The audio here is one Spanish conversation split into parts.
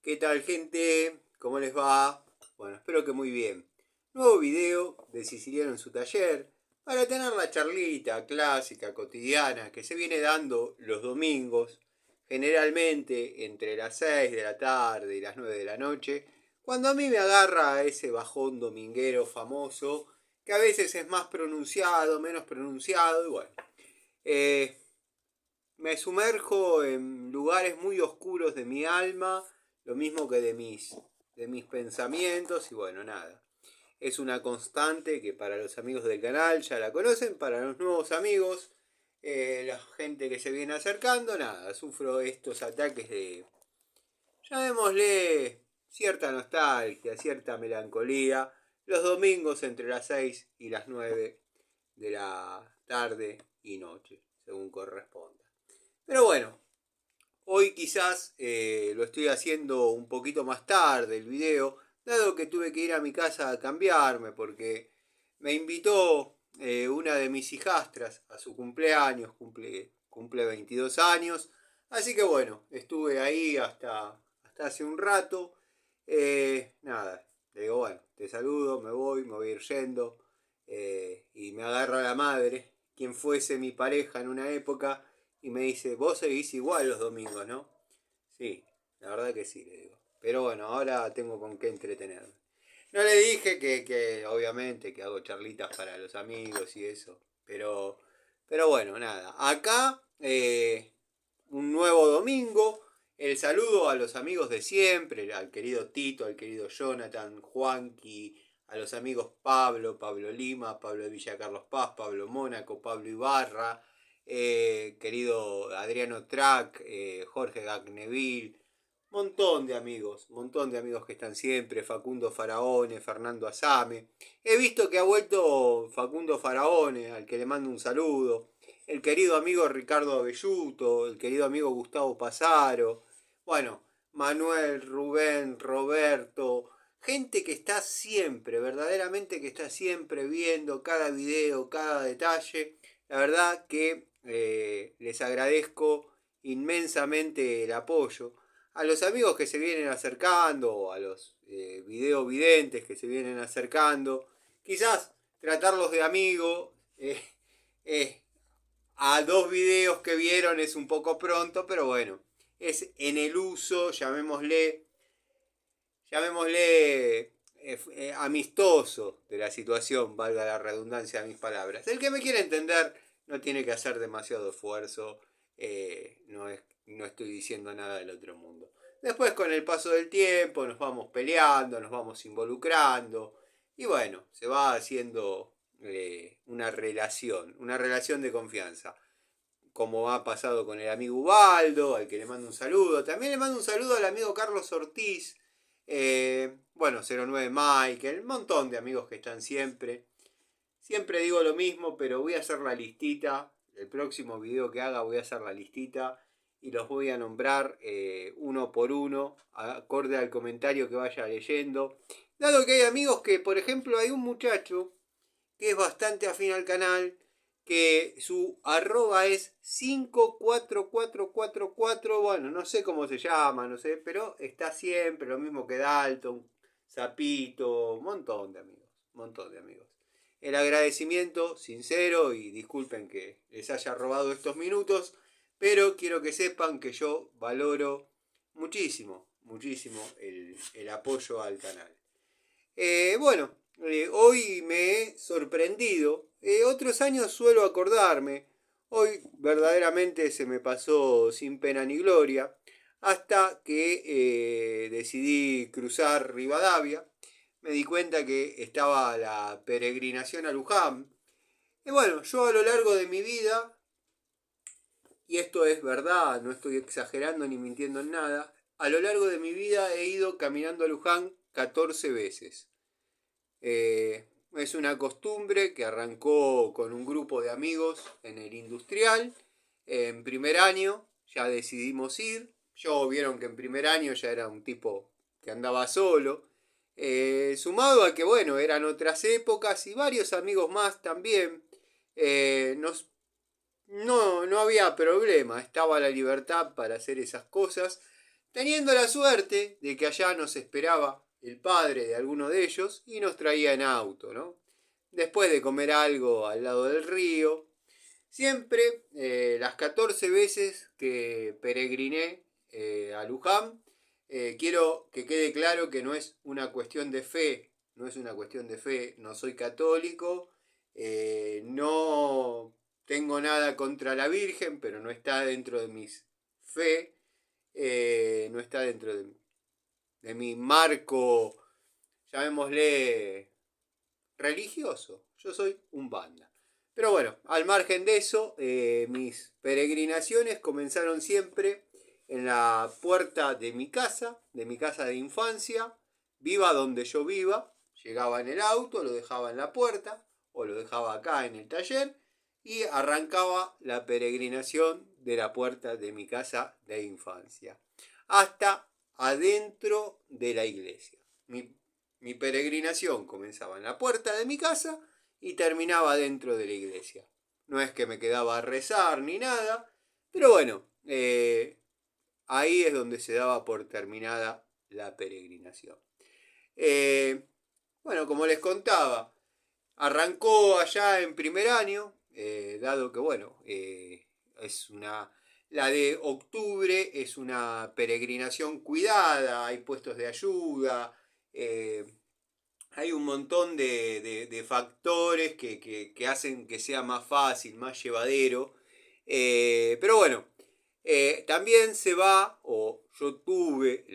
¿Qué tal, gente? ¿Cómo les va? Bueno, espero que muy bien. Nuevo video de Siciliano en su taller para tener la charlita clásica, cotidiana, que se viene dando los domingos, generalmente entre las 6 de la tarde y las 9 de la noche, cuando a mí me agarra ese bajón dominguero famoso, que a veces es más pronunciado, menos pronunciado, y bueno. eh, Me sumerjo en lugares muy oscuros de mi alma, lo mismo que de mis pensamientos y bueno, nada. Es una constante que para los amigos del canal ya la conocen, para los nuevos amigos, la gente que se viene acercando, nada, sufro estos ataques de, llamémosle, cierta nostalgia, cierta melancolía, los domingos entre las 6 y las 9 de la tarde y noche, según corresponda. Pero bueno, hoy quizás lo estoy haciendo un poquito más tarde el video, dado que tuve que ir a mi casa a cambiarme porque me invitó una de mis hijastras a su cumpleaños, cumple 22 años, así que bueno, estuve ahí hasta hace un rato. Nada, le digo, bueno, te saludo, me voy a ir yendo, y me agarra la madre, quien fuese mi pareja en una época, y me dice, vos seguís igual los domingos, ¿no? Sí, la verdad que sí, le digo. Pero bueno, ahora tengo con qué entretenerme. No le dije que obviamente que hago charlitas para los amigos y eso. Pero bueno, nada. Acá, un nuevo domingo. El saludo a los amigos de siempre, al querido Tito, al querido Jonathan, Juanqui, a los amigos Pablo Lima, Pablo de Villa Carlos Paz, Pablo Mónaco, Pablo Ibarra, querido Adriano Track, Jorge Gagneville, montón de amigos que están siempre, Facundo Faraone, Fernando Asame. He visto que ha vuelto Facundo Faraone, al que le mando un saludo, el querido amigo Ricardo Abelluto, el querido amigo Gustavo Pasaro, bueno, Manuel, Rubén, Roberto, gente que está siempre, verdaderamente que está siempre viendo cada video, cada detalle. La verdad que les agradezco inmensamente el apoyo. A los amigos que se vienen acercando, a los video videntes que se vienen acercando, quizás tratarlos de amigo, eh, a dos videos que vieron es un poco pronto, pero bueno, es en el uso, llamémosle amistoso de la situación, valga la redundancia de mis palabras. El que me quiere entender no tiene que hacer demasiado esfuerzo, no estoy diciendo nada del otro mundo. Después con el paso del tiempo nos vamos peleando, nos vamos involucrando y bueno, se va haciendo una relación de confianza, como ha pasado con el amigo Ubaldo, al que le mando un saludo. También le mando un saludo al amigo Carlos Ortiz, bueno, 09 Michael, un montón de amigos que están siempre. Siempre digo lo mismo, pero voy a hacer la listita. El próximo video que haga voy a hacer la listita y los voy a nombrar uno por uno, acorde al comentario que vaya leyendo. Dado que hay amigos que, por ejemplo, hay un muchacho que es bastante afín al canal, que su arroba es 54444, bueno, no sé cómo se llama, no sé, pero está siempre, lo mismo que Dalton, Zapito, un montón de amigos, un montón de amigos. El agradecimiento sincero y disculpen que les haya robado estos minutos, pero quiero que sepan que yo valoro muchísimo, muchísimo el apoyo al canal. Bueno, hoy me he sorprendido. Otros años suelo acordarme. Hoy verdaderamente se me pasó sin pena ni gloria. Hasta que decidí cruzar Rivadavia. Me di cuenta que estaba la peregrinación a Luján. Y bueno, yo a lo largo de mi vida, y esto es verdad, no estoy exagerando ni mintiendo en nada, a lo largo de mi vida he ido caminando a Luján 14 veces. Es una costumbre que arrancó con un grupo de amigos en el industrial. En primer año ya decidimos ir. Yo vieron que en primer año ya era un tipo que andaba solo. Sumado a que bueno, eran otras épocas y varios amigos más también. No había problema, estaba la libertad para hacer esas cosas. teniendo la suerte de que allá nos esperaba el padre de alguno de ellos y nos traía en auto, ¿no? Después de comer algo al lado del río, siempre las 14 veces que peregriné a Luján, quiero que quede claro que no es una cuestión de fe, no es una cuestión de fe, no soy católico, no tengo nada contra la Virgen, pero no está dentro de mis fe, no está dentro de mi marco, llamémosle, religioso. Yo soy un banda. Pero bueno, al margen de eso, mis peregrinaciones comenzaron siempre en la puerta de mi casa de infancia, viva donde yo viva. Llegaba en el auto, lo dejaba en la puerta o lo dejaba acá en el taller y arrancaba la peregrinación de la puerta de mi casa de infancia hasta adentro de la iglesia. Mi peregrinación comenzaba en la puerta de mi casa y terminaba dentro de la iglesia. No es que me quedaba a rezar ni nada, pero bueno, ahí es donde se daba por terminada la peregrinación. Bueno, como les contaba, arrancó allá en primer año, dado que, bueno, es una... La de octubre es una peregrinación cuidada, hay puestos de ayuda, hay un montón de factores que hacen que sea más fácil, más llevadero. Pero bueno, también se va, o yo tuve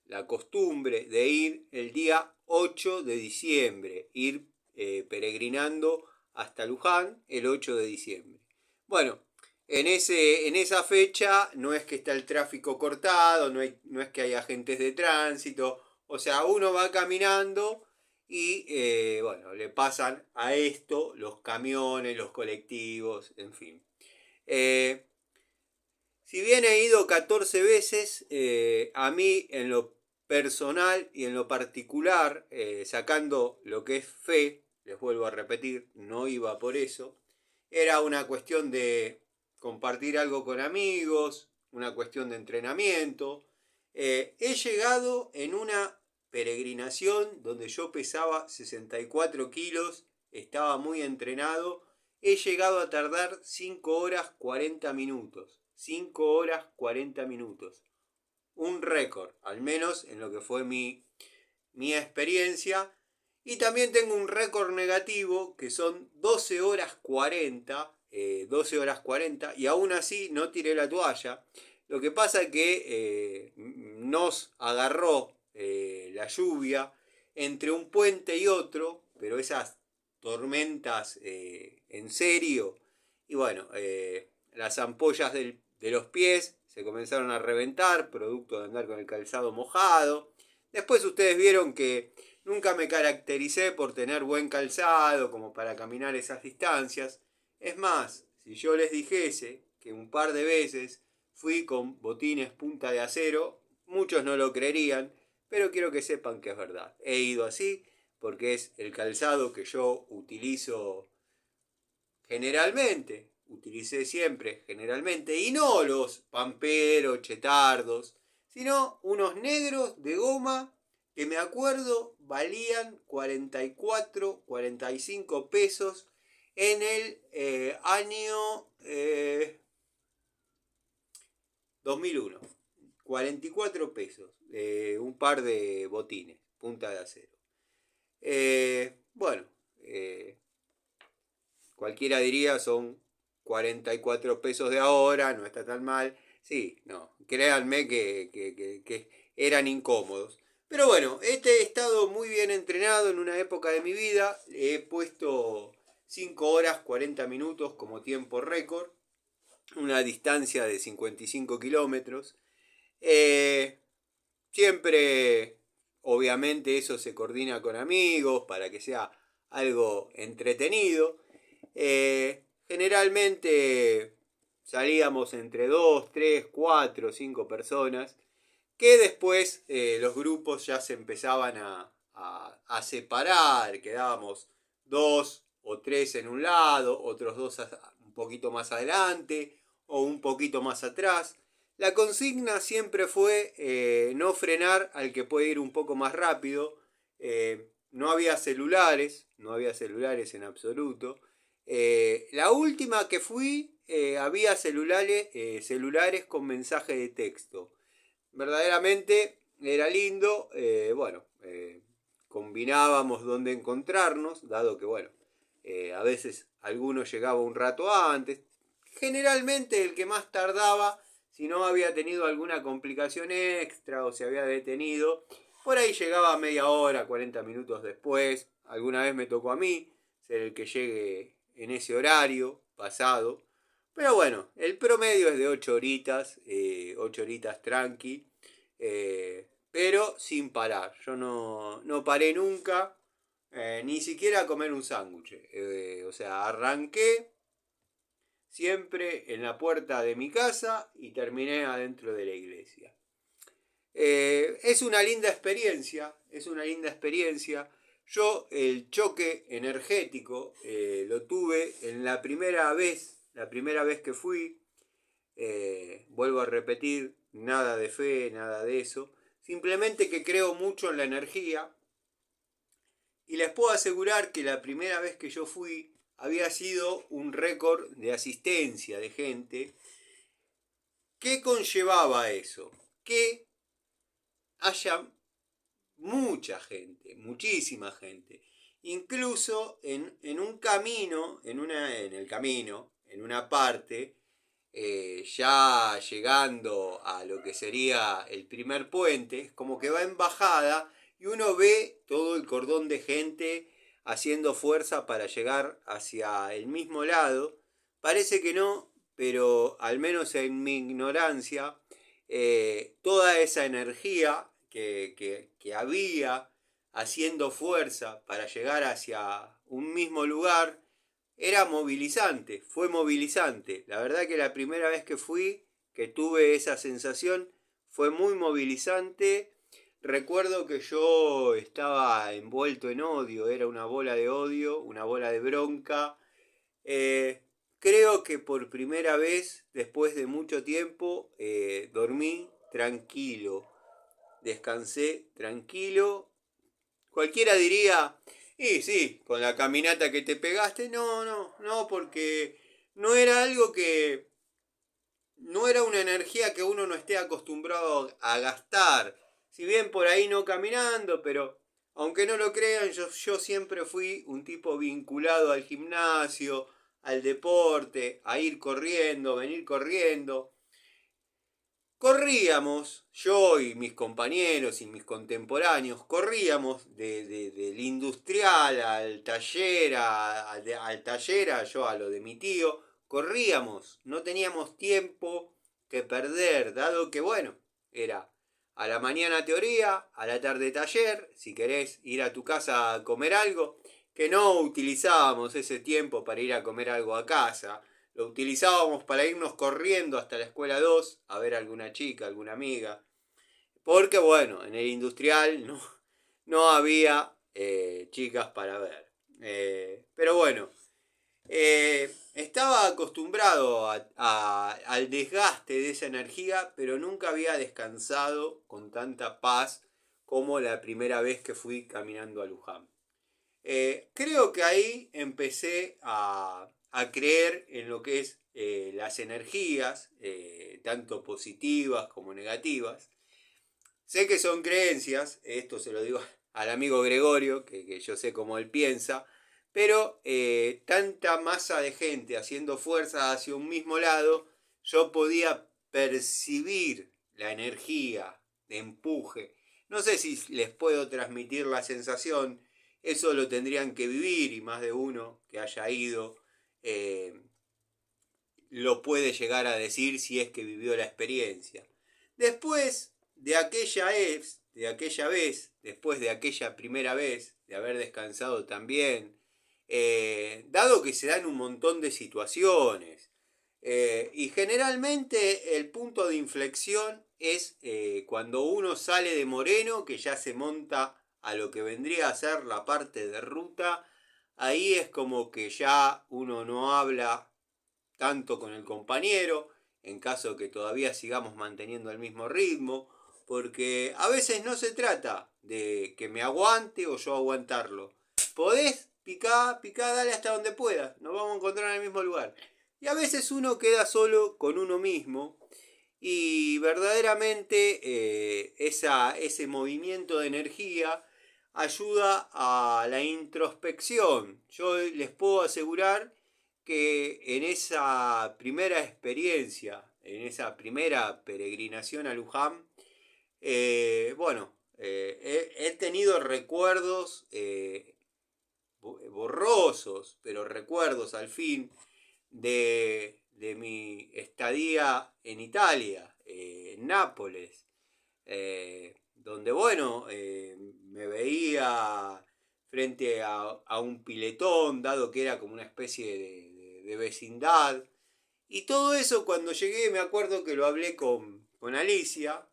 la costumbre de ir el día 8 de diciembre, ir peregrinando hasta Luján el 8 de diciembre. Bueno, en esa fecha no es que está el tráfico cortado, no es que haya agentes de tránsito, o sea, uno va caminando y bueno, le pasan a esto los camiones, los colectivos, en fin. Eh, si bien he ido 14 veces, a mí en lo personal y en lo particular, sacando lo que es fe, les vuelvo a repetir, no iba por eso, era una cuestión de compartir algo con amigos, una cuestión de entrenamiento. He llegado en una peregrinación donde yo pesaba 64 kilos, estaba muy entrenado, he llegado a tardar 5 horas 40 minutos. 5 horas 40 minutos. Un récord, al menos en lo que fue mi experiencia. Y también tengo un récord negativo que son 12 horas 40. 12 horas 40 y aún así no tiré la toalla. Lo que pasa es que nos agarró la lluvia entre un puente y otro, pero esas tormentas en serio. Y bueno, las ampollas de los pies se comenzaron a reventar, producto de andar con el calzado mojado. Después ustedes vieron que nunca me caractericé por tener buen calzado como para caminar esas distancias. Es más, si yo les dijese que un par de veces fui con botines punta de acero, muchos no lo creerían, pero quiero que sepan que es verdad. He ido así porque es el calzado que yo utilizo generalmente, utilicé siempre generalmente, y no los pamperos, chetardos, sino unos negros de goma que me acuerdo valían 44, 45 pesos en el año 2001. 44 pesos, un par de botines, punta de acero. Bueno, cualquiera diría son 44 pesos de ahora, no está tan mal. Sí, no, créanme que eran incómodos. Pero bueno, he estado muy bien entrenado en una época de mi vida. He puesto 5 horas 40 minutos como tiempo récord. Una distancia de 55 kilómetros. Siempre, obviamente, eso se coordina con amigos para que sea algo entretenido. Generalmente salíamos entre 2, 3, 4, 5 personas, que después los grupos ya se empezaban a separar, quedábamos 2 o 3 en un lado, otros 2 un poquito más adelante o un poquito más atrás. La consigna siempre fue no frenar al que puede ir un poco más rápido. No había celulares en absoluto. La última que fui había celulares con mensaje de texto. Verdaderamente era lindo. Combinábamos dónde encontrarnos, dado que a veces alguno llegaba un rato antes. Generalmente el que más tardaba, si no había tenido alguna complicación extra o se había detenido, por ahí llegaba media hora, 40 minutos después. Alguna vez me tocó a mí ser el que llegue en ese horario pasado. Pero bueno, el promedio es de 8 horitas, 8 horitas tranqui, pero sin parar. Yo no paré nunca, ni siquiera a comer un sándwich. O sea, arranqué siempre en la puerta de mi casa y terminé adentro de la iglesia. Es una linda experiencia, Yo el choque energético lo tuve en la primera vez que fui. Vuelvo a repetir, nada de fe, nada de eso. Simplemente que creo mucho en la energía. Y les puedo asegurar que la primera vez que yo fui había sido un récord de asistencia de gente. ¿Qué conllevaba eso? Que haya mucha gente, muchísima gente. Incluso en un camino, en una parte, ya llegando a lo que sería el primer puente, como que va en bajada y uno ve todo el cordón de gente haciendo fuerza para llegar hacia el mismo lado. Parece que no, pero al menos en mi ignorancia, toda esa energía que había haciendo fuerza para llegar hacia un mismo lugar, era movilizante, fue movilizante. La verdad que la primera vez que fui, que tuve esa sensación, fue muy movilizante. Recuerdo que yo estaba envuelto en odio, era una bola de odio, una bola de bronca. Creo que por primera vez, después de mucho tiempo, dormí tranquilo, descansé tranquilo. Cualquiera diría, y sí, con la caminata que te pegaste, no, porque no era algo que, no era una energía que uno no esté acostumbrado a gastar. Si bien por ahí no caminando, pero aunque no lo crean, yo siempre fui un tipo vinculado al gimnasio, al deporte, a ir corriendo, venir corriendo. Corríamos, yo y mis compañeros y mis contemporáneos, corríamos del industrial al taller, al taller, yo a lo de mi tío, corríamos, no teníamos tiempo que perder, dado que era a la mañana teoría, a la tarde taller, si querés ir a tu casa a comer algo, que no utilizábamos ese tiempo para ir a comer algo a casa, lo utilizábamos para irnos corriendo hasta la escuela 2 a ver a alguna chica, alguna amiga. Porque en el industrial no había chicas para ver. Pero estaba acostumbrado al desgaste de esa energía, pero nunca había descansado con tanta paz como la primera vez que fui caminando a Luján. Creo que ahí empecé a creer en lo que es las energías, tanto positivas como negativas. Sé que son creencias, esto se lo digo al amigo Gregorio, que yo sé cómo él piensa, pero tanta masa de gente haciendo fuerza hacia un mismo lado, yo podía percibir la energía de empuje. No sé si les puedo transmitir la sensación, eso lo tendrían que vivir y más de uno que haya ido lo puede llegar a decir si es que vivió la experiencia. Después de aquella vez, después de aquella primera vez, de haber descansado también, dado que se dan un montón de situaciones, y generalmente el punto de inflexión es cuando uno sale de Moreno, que ya se monta a lo que vendría a ser la parte de ruta, ahí es como que ya uno no habla tanto con el compañero, en caso que todavía sigamos manteniendo el mismo ritmo, porque a veces no se trata de que me aguante o yo aguantarlo. Podés picar, dale hasta donde puedas, nos vamos a encontrar en el mismo lugar. Y a veces uno queda solo con uno mismo y verdaderamente ese movimiento de energía ayuda a la introspección. Yo les puedo asegurar que en esa primera experiencia, en esa primera peregrinación a Luján, he tenido recuerdos borrosos, pero recuerdos al fin de mi estadía en Italia, en Nápoles, donde me veía frente a un piletón, dado que era como una especie de vecindad. Y todo eso cuando llegué me acuerdo que lo hablé con Alicia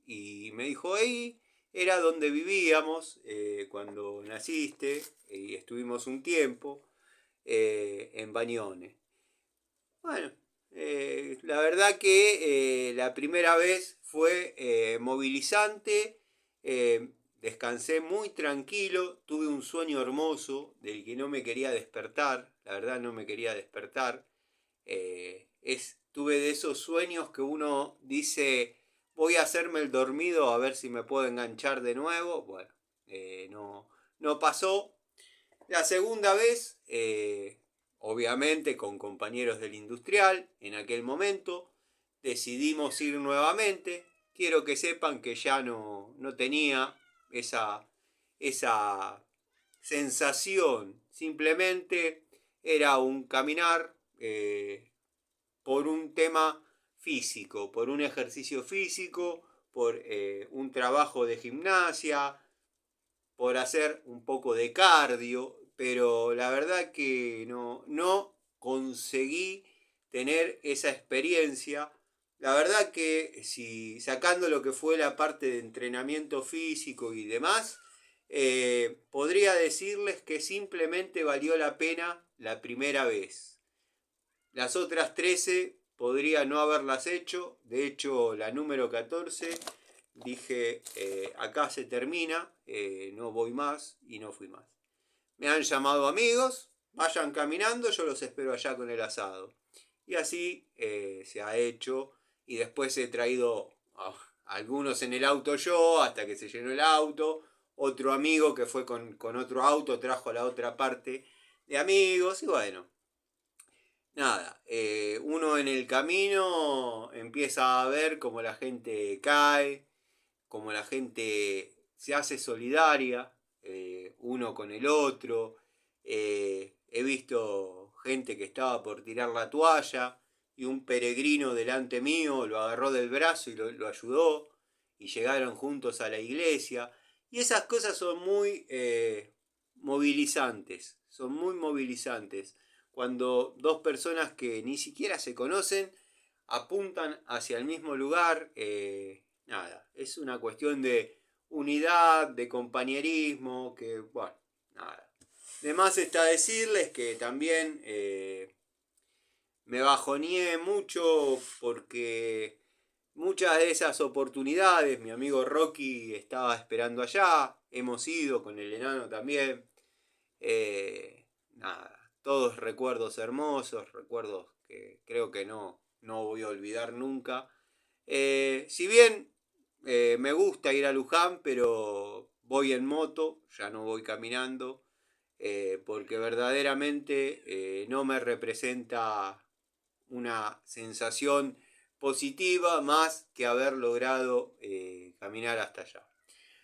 y me dijo, ahí era donde vivíamos cuando naciste y estuvimos un tiempo en Bagnone. Bueno, la verdad que la primera vez fue movilizante, descansé muy tranquilo, tuve un sueño hermoso del que no me quería despertar, la verdad no me quería despertar. Tuve de esos sueños que uno dice, voy a hacerme el dormido a ver si me puedo enganchar de nuevo. Bueno, no pasó. La segunda vez, obviamente con compañeros del industrial, en aquel momento, decidimos ir nuevamente. Quiero que sepan que ya no tenía esa sensación, simplemente era un caminar por un tema físico, por un ejercicio físico, por un trabajo de gimnasia, por hacer un poco de cardio, pero la verdad que no conseguí tener esa experiencia. La verdad que si sacando lo que fue la parte de entrenamiento físico y demás, podría decirles que simplemente valió la pena la primera vez. Las otras 13 podría no haberlas hecho. De hecho, la número 14 dije, acá se termina, no voy más y no fui más. Me han llamado amigos, vayan caminando, yo los espero allá con el asado. Y así se ha hecho y después he traído a algunos en el auto yo hasta que se llenó el auto. Otro amigo que fue con otro auto trajo a la otra parte de amigos y bueno. Nada, uno en el camino empieza a ver cómo la gente cae, cómo la gente se hace solidaria, uno con el otro. He visto gente que estaba por tirar la toalla y un peregrino delante mío lo agarró del brazo y lo ayudó y llegaron juntos a la iglesia. Y esas cosas son muy movilizantes, son muy movilizantes. Cuando dos personas que ni siquiera se conocen apuntan hacia el mismo lugar, nada, es una cuestión de unidad, de compañerismo, que bueno, nada. De más está decirles que también me bajoneé mucho porque muchas de esas oportunidades, mi amigo Rocky estaba esperando allá, hemos ido con el enano también, nada, todos recuerdos hermosos, recuerdos que creo que no voy a olvidar nunca. Si bien me gusta ir a Luján, pero voy en moto, ya no voy caminando, porque verdaderamente no me representa una sensación positiva más que haber logrado caminar hasta allá.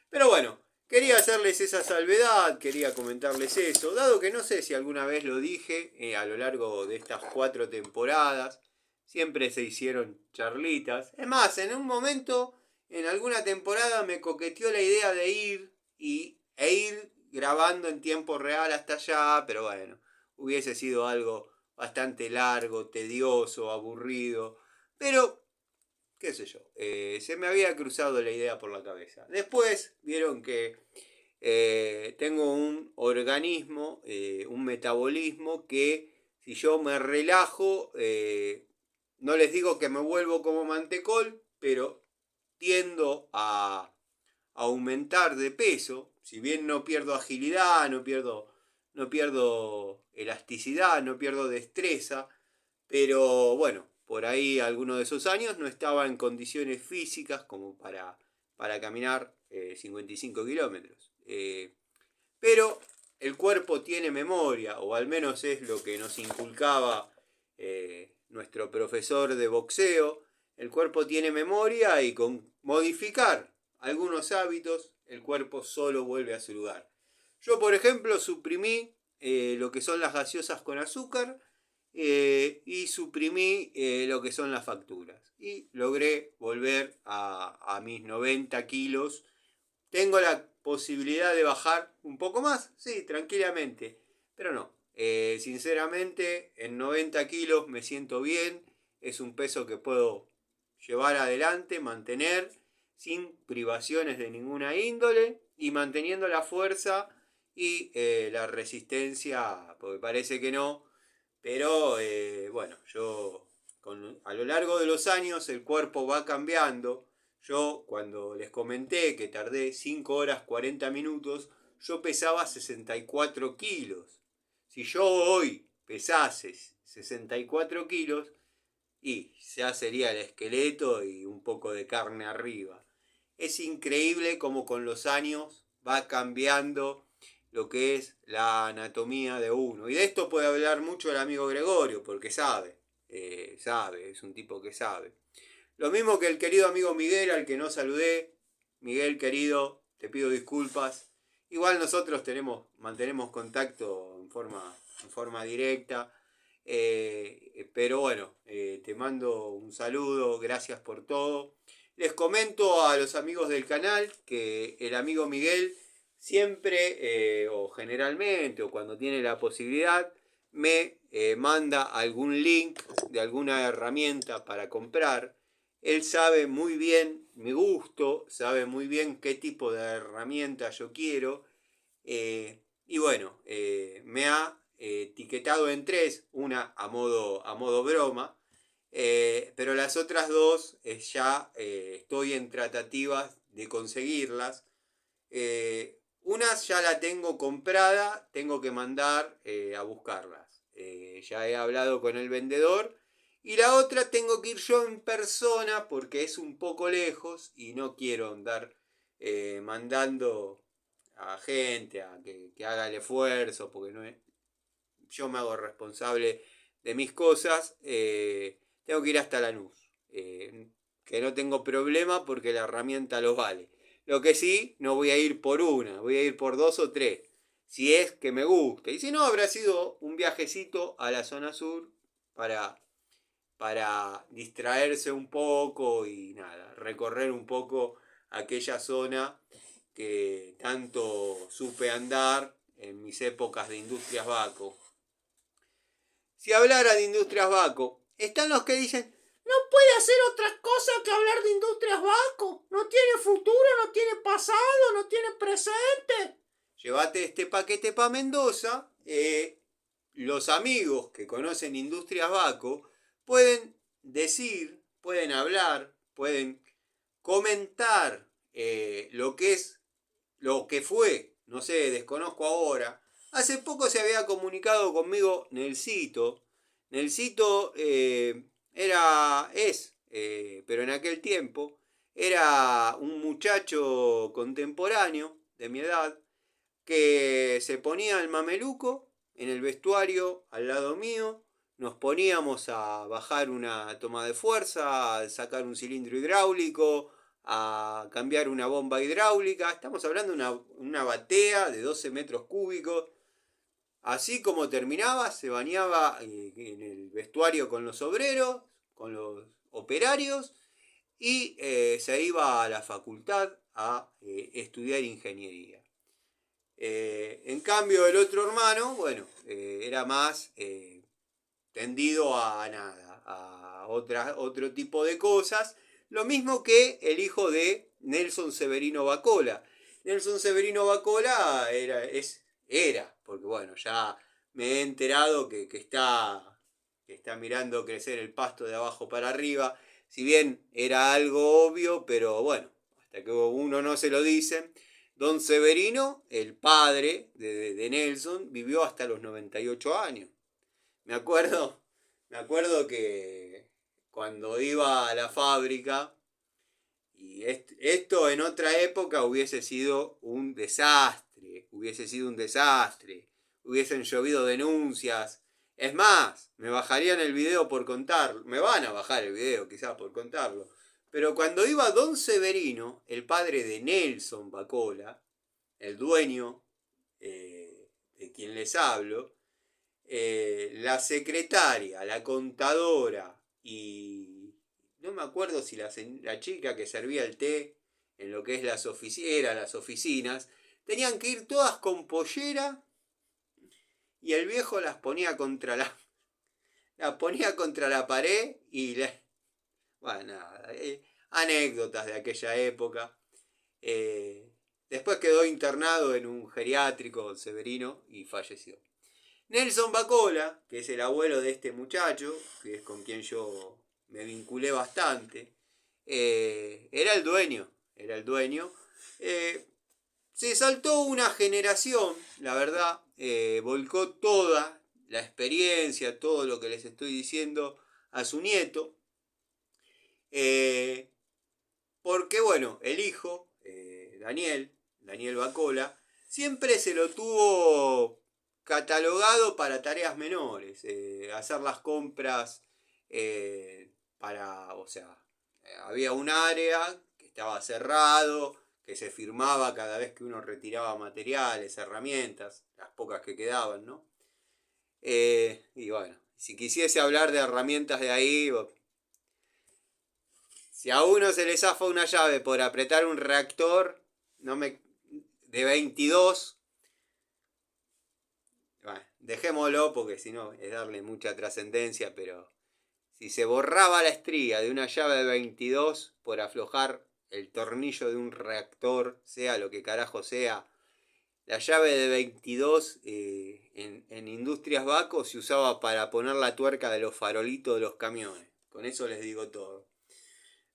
Pero bueno, quería hacerles esa salvedad, quería comentarles eso, dado que no sé si alguna vez lo dije a lo largo de estas 4 temporadas, siempre se hicieron charlitas. Es más, en un momento, en alguna temporada me coqueteó la idea de ir e ir grabando en tiempo real hasta allá, pero bueno, hubiese sido algo bastante largo, tedioso, aburrido, pero qué sé yo, se me había cruzado la idea por la cabeza. Después vieron que tengo un organismo, un metabolismo que si yo me relajo, no les digo que me vuelvo como mantecol, pero tiendo a aumentar de peso. Si bien no pierdo agilidad, no pierdo elasticidad, no pierdo destreza, pero bueno, por ahí algunos de esos años no estaba en condiciones físicas como para caminar 55 kilómetros. Pero el cuerpo tiene memoria, o al menos es lo que nos inculcaba nuestro profesor de boxeo. El cuerpo tiene memoria y con modificar algunos hábitos, el cuerpo solo vuelve a su lugar. Yo, por ejemplo, suprimí lo que son las gaseosas con azúcar y suprimí lo que son las facturas. Y logré volver a mis 90 kilos. ¿Tengo la posibilidad de bajar un poco más? Sí, tranquilamente. Pero no. Sinceramente, en 90 kilos me siento bien. Es un peso que puedo llevar adelante, mantener, sin privaciones de ninguna índole y manteniendo la fuerza y la resistencia, porque parece que no. Pero bueno, a lo largo de los años el cuerpo va cambiando. Yo cuando les comenté que tardé 5 horas 40 minutos, yo pesaba 64 kilos. Si yo hoy pesase 64 kilos, y ya sería el esqueleto y un poco de carne arriba. Es increíble cómo con los años va cambiando lo que es la anatomía de uno. Y de esto puede hablar mucho el amigo Gregorio, porque sabe, es un tipo que sabe. Lo mismo que el querido amigo Miguel, al que no saludé. Miguel, querido, te pido disculpas. Igual nosotros mantenemos contacto en forma directa. Pero bueno, te mando un saludo, gracias por todo. Les comento a los amigos del canal que el amigo Miguel siempre, o generalmente, o cuando tiene la posibilidad, me manda algún link de alguna herramienta para comprar. Él sabe muy bien mi gusto, sabe muy bien qué tipo de herramienta yo quiero. Y bueno, me ha etiquetado en 3, una a modo broma, pero las otras 2 ya estoy en tratativas de conseguirlas. Unas ya la tengo comprada, tengo que mandar a buscarlas. Ya he hablado con el vendedor. Y la otra tengo que ir yo en persona porque es un poco lejos y no quiero andar mandando a gente a que haga el esfuerzo, porque no es, yo me hago responsable de mis cosas. Tengo que ir hasta Lanús, que no tengo problema porque la herramienta lo vale. Lo que sí, no voy a ir por una, voy a ir por 2 o 3, si es que me gusta. Y si no, habrá sido un viajecito a la zona sur para distraerse un poco y nada, recorrer un poco aquella zona que tanto supe andar en mis épocas de Industrias Baco. Si hablara de Industrias Baco, están los que dicen, no puede hacer otra cosa que hablar de Industrias Baco, no tiene futuro, no tiene pasado, no tiene presente. Llévate este paquete para Mendoza. Los amigos que conocen Industrias Baco pueden decir, pueden hablar, pueden comentar lo que fue, no sé, desconozco ahora. Hace poco se había comunicado conmigo Nelsito. Nelsito pero en aquel tiempo era un muchacho contemporáneo de mi edad que se ponía el mameluco en el vestuario al lado mío. Nos poníamos a bajar una toma de fuerza, a sacar un cilindro hidráulico, a cambiar una bomba hidráulica. Estamos hablando de una batea de 12 metros cúbicos. Así como terminaba, se bañaba en el vestuario con los obreros, con los operarios, y se iba a la facultad a estudiar ingeniería. En cambio, el otro hermano, bueno, era más tendido a nada, a otro tipo de cosas. Lo mismo que el hijo de Nelson Severino Bacola. Nelson Severino Bacola era, porque bueno, ya me he enterado que está que está mirando crecer el pasto de abajo para arriba. Si bien era algo obvio, pero bueno, hasta que uno no se lo dice. Don Severino, el padre de Nelson, vivió hasta los 98 años. Me acuerdo que cuando iba a la fábrica, y esto en otra época hubiese sido un desastre, hubiesen llovido denuncias. Es más, me bajarían el video por contarlo, me van a bajar el video quizás por contarlo. Pero cuando iba Don Severino, el padre de Nelson Bacola, el dueño de quien les hablo, la secretaria, la contadora y no me acuerdo si la chica que servía el té en lo que es las oficinas, tenían que ir todas con pollera y el viejo las ponía contra la pared y bueno, nada, anécdotas de aquella época. Después quedó internado en un geriátrico Severino y falleció. Nelson Bacola, que es el abuelo de este muchacho, que es con quien yo me vinculé bastante, era el dueño. Se saltó una generación, la verdad, volcó toda la experiencia, todo lo que les estoy diciendo a su nieto, porque bueno, el hijo, Daniel Bacola, siempre se lo tuvo catalogado para tareas menores, hacer las compras había un área que estaba cerrado, que se firmaba cada vez que uno retiraba materiales, herramientas, las pocas que quedaban, ¿no? Y bueno, si quisiese hablar de herramientas de ahí, si a uno se le zafa una llave por apretar un reactor de 22, bueno, dejémoslo porque si no es darle mucha trascendencia, pero si se borraba la estría de una llave de 22 por aflojar el tornillo de un reactor, sea lo que carajo sea, la llave de 22 en Industrias Baco se usaba para poner la tuerca de los farolitos de los camiones. Con eso les digo todo.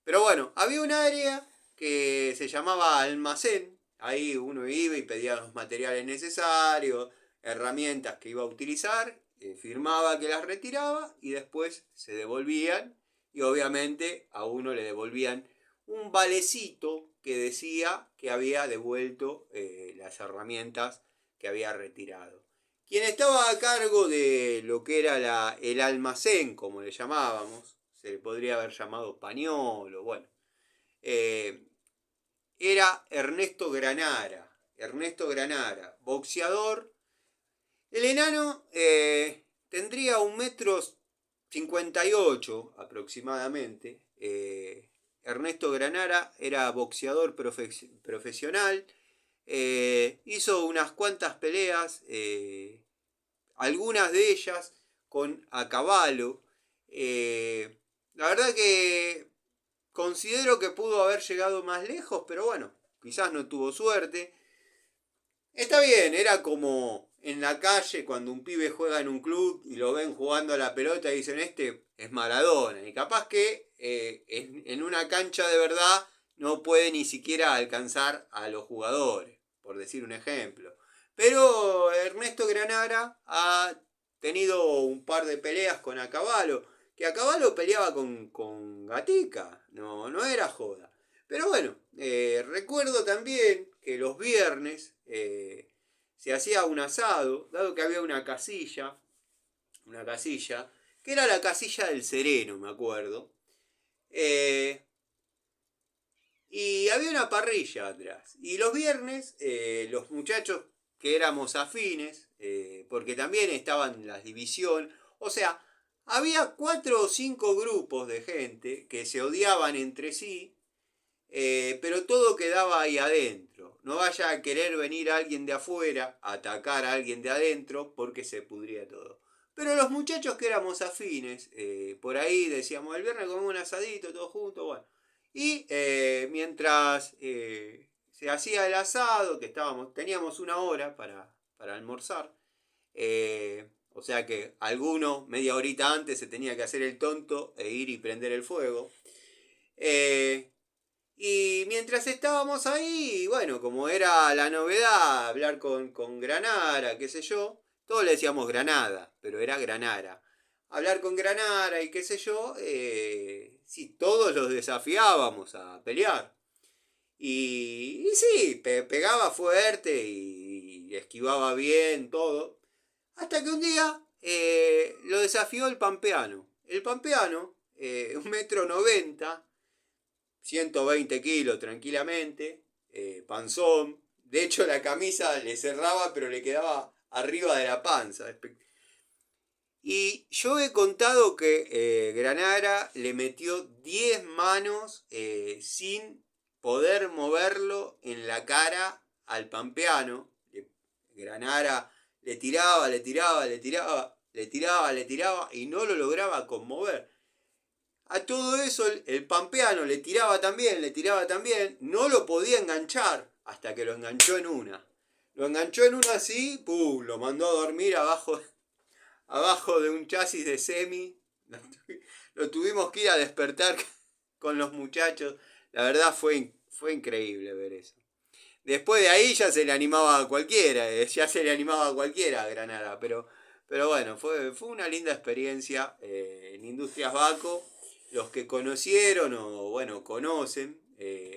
Pero bueno, había un área que se llamaba almacén. Ahí uno iba y pedía los materiales necesarios, herramientas que iba a utilizar, firmaba que las retiraba y después se devolvían. Y obviamente a uno le devolvían un valecito que decía que había devuelto las herramientas que había retirado. Quien estaba a cargo de lo que era el almacén, como le llamábamos, se le podría haber llamado pañolo, bueno, era Ernesto Granara, boxeador. El enano tendría 1,58 m aproximadamente. Ernesto Granara era boxeador profesional. Hizo unas cuantas peleas, algunas de ellas a caballo. La verdad que considero que pudo haber llegado más lejos, pero bueno, quizás no tuvo suerte. Está bien, era como en la calle cuando un pibe juega en un club y lo ven jugando a la pelota y dicen, este es Maradona. Y capaz que en una cancha de verdad no puede ni siquiera alcanzar a los jugadores, por decir un ejemplo. Pero Ernesto Granara ha tenido un par de peleas con Acabalo, que Acabalo peleaba con Gatica, no era joda. Pero bueno, recuerdo también que los viernes se hacía un asado, dado que había una casilla, que era la casilla del sereno, me acuerdo. Y había una parrilla atrás. Y los viernes, los muchachos que éramos afines, porque también estaban las divisiones, o sea, había 4 o 5 grupos de gente que se odiaban entre sí, pero todo quedaba ahí adentro. No vaya a querer venir alguien de afuera a atacar a alguien de adentro porque se pudría todo. Pero los muchachos que éramos afines, por ahí decíamos, el viernes comemos un asadito, todos juntos, bueno. Y mientras se hacía el asado, que teníamos una hora para almorzar, O sea que alguno media horita antes se tenía que hacer el tonto e ir y prender el fuego. Y mientras estábamos ahí, bueno, como era la novedad hablar con Granara, qué sé yo, todos le decíamos Granada, pero era Granara. Hablar con Granara y qué sé yo, sí, todos los desafiábamos a pelear. Y sí, pegaba fuerte y esquivaba bien todo. Hasta que un día lo desafió el pampeano. El pampeano, 1,90 m, 120 kilos tranquilamente, panzón. De hecho la camisa le cerraba pero le quedaba arriba de la panza. Y yo he contado que Granara le metió 10 manos sin poder moverlo en la cara al pampeano. Granara le tiraba, le tiraba, le tiraba, le tiraba, le tiraba y no lo lograba conmover. A todo eso el pampeano le tiraba también, no lo podía enganchar hasta que lo enganchó en una. Lo enganchó en una así, ¡pum! Lo mandó a dormir abajo de un chasis de semi. Lo tuvimos que ir a despertar con los muchachos. La verdad fue increíble ver eso. Después de ahí ya se le animaba a cualquiera, a Granada, pero bueno, fue una linda experiencia en Industrias Baco. Los que conocieron o bueno, conocen,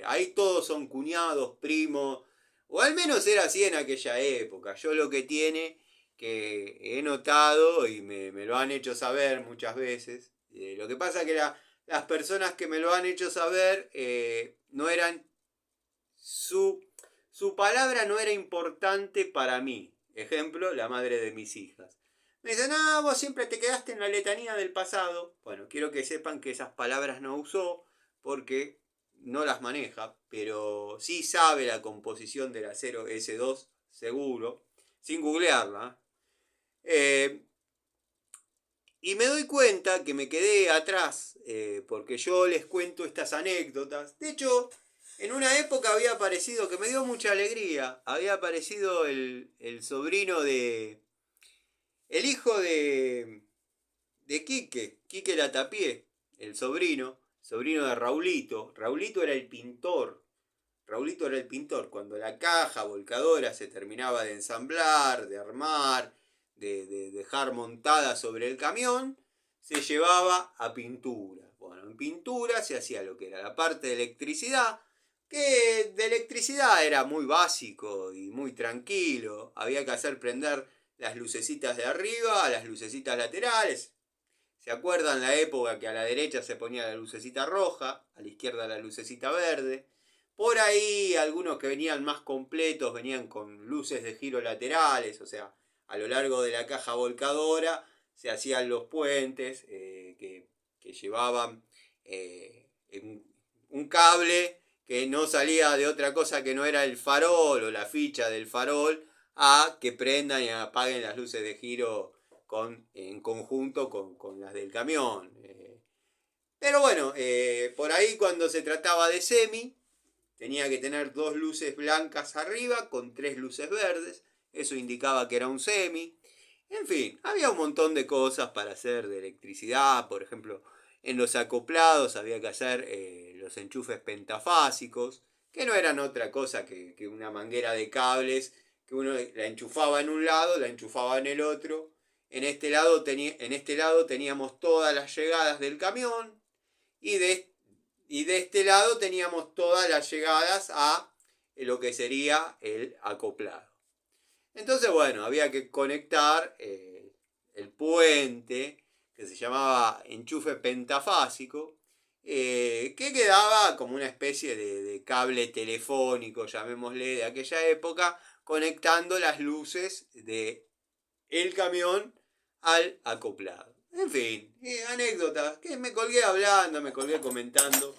ahí todos son cuñados, primos, o al menos era así en aquella época. Yo lo que tiene, que he notado y me lo han hecho saber muchas veces, lo que pasa es que las personas que me lo han hecho saber no eran su palabra no era importante para mí. Ejemplo, la madre de mis hijas. Me dicen, no, vos siempre te quedaste en la letanía del pasado. Bueno, quiero que sepan que esas palabras no usó porque no las maneja, pero sí sabe la composición del acero S2, seguro, sin googlearla. Y me doy cuenta que me quedé atrás, porque yo les cuento estas anécdotas. De hecho, en una época había aparecido, que me dio mucha alegría, había aparecido el sobrino de... El hijo de Quique Latapié, el sobrino de Raulito. Raulito era el pintor. Raulito era el pintor. Cuando la caja volcadora se terminaba de ensamblar, de armar, de dejar montada sobre el camión, se llevaba a pintura. Bueno, en pintura se hacía lo que era la parte de electricidad, que de electricidad era muy básico y muy tranquilo. Había que hacer prender las lucecitas de arriba, las lucecitas laterales. ¿Se acuerdan la época que a la derecha se ponía la lucecita roja, a la izquierda la lucecita verde? Por ahí algunos que venían más completos venían con luces de giro laterales, o sea, a lo largo de la caja volcadora se hacían los puentes que llevaban un cable que no salía de otra cosa que no era el farol o la ficha del farol, a que prendan y apaguen las luces de giro en conjunto con las del camión. Pero bueno, por ahí cuando se trataba de semi, tenía que tener 2 luces blancas arriba con 3 luces verdes. Eso indicaba que era un semi. En fin, había un montón de cosas para hacer de electricidad. Por ejemplo, en los acoplados había que hacer los enchufes pentafásicos, que no eran otra cosa que una manguera de cables que uno la enchufaba en un lado, la enchufaba en el otro. En este lado teníamos todas las llegadas del camión y de este lado teníamos todas las llegadas a lo que sería el acoplado. Entonces, bueno, había que conectar el puente, que se llamaba enchufe pentafásico, que quedaba como una especie de cable telefónico, llamémosle, de aquella época, conectando las luces del camión al acoplado. En fin, anécdotas, que me colgué hablando, me colgué comentando.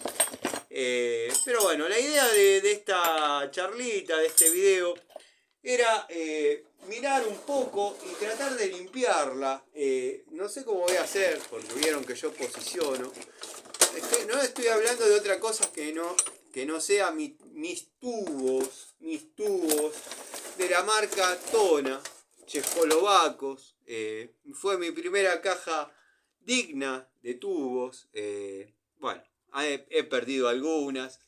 Pero bueno, la idea de esta charlita, de este video, era mirar un poco y tratar de limpiarla. No sé cómo voy a hacer, porque vieron que yo posiciono. No estoy hablando de otra cosa que no sea mis tubos de la marca Tona, checoslovacos, Fue mi primera caja digna de tubos. Bueno, he perdido algunas.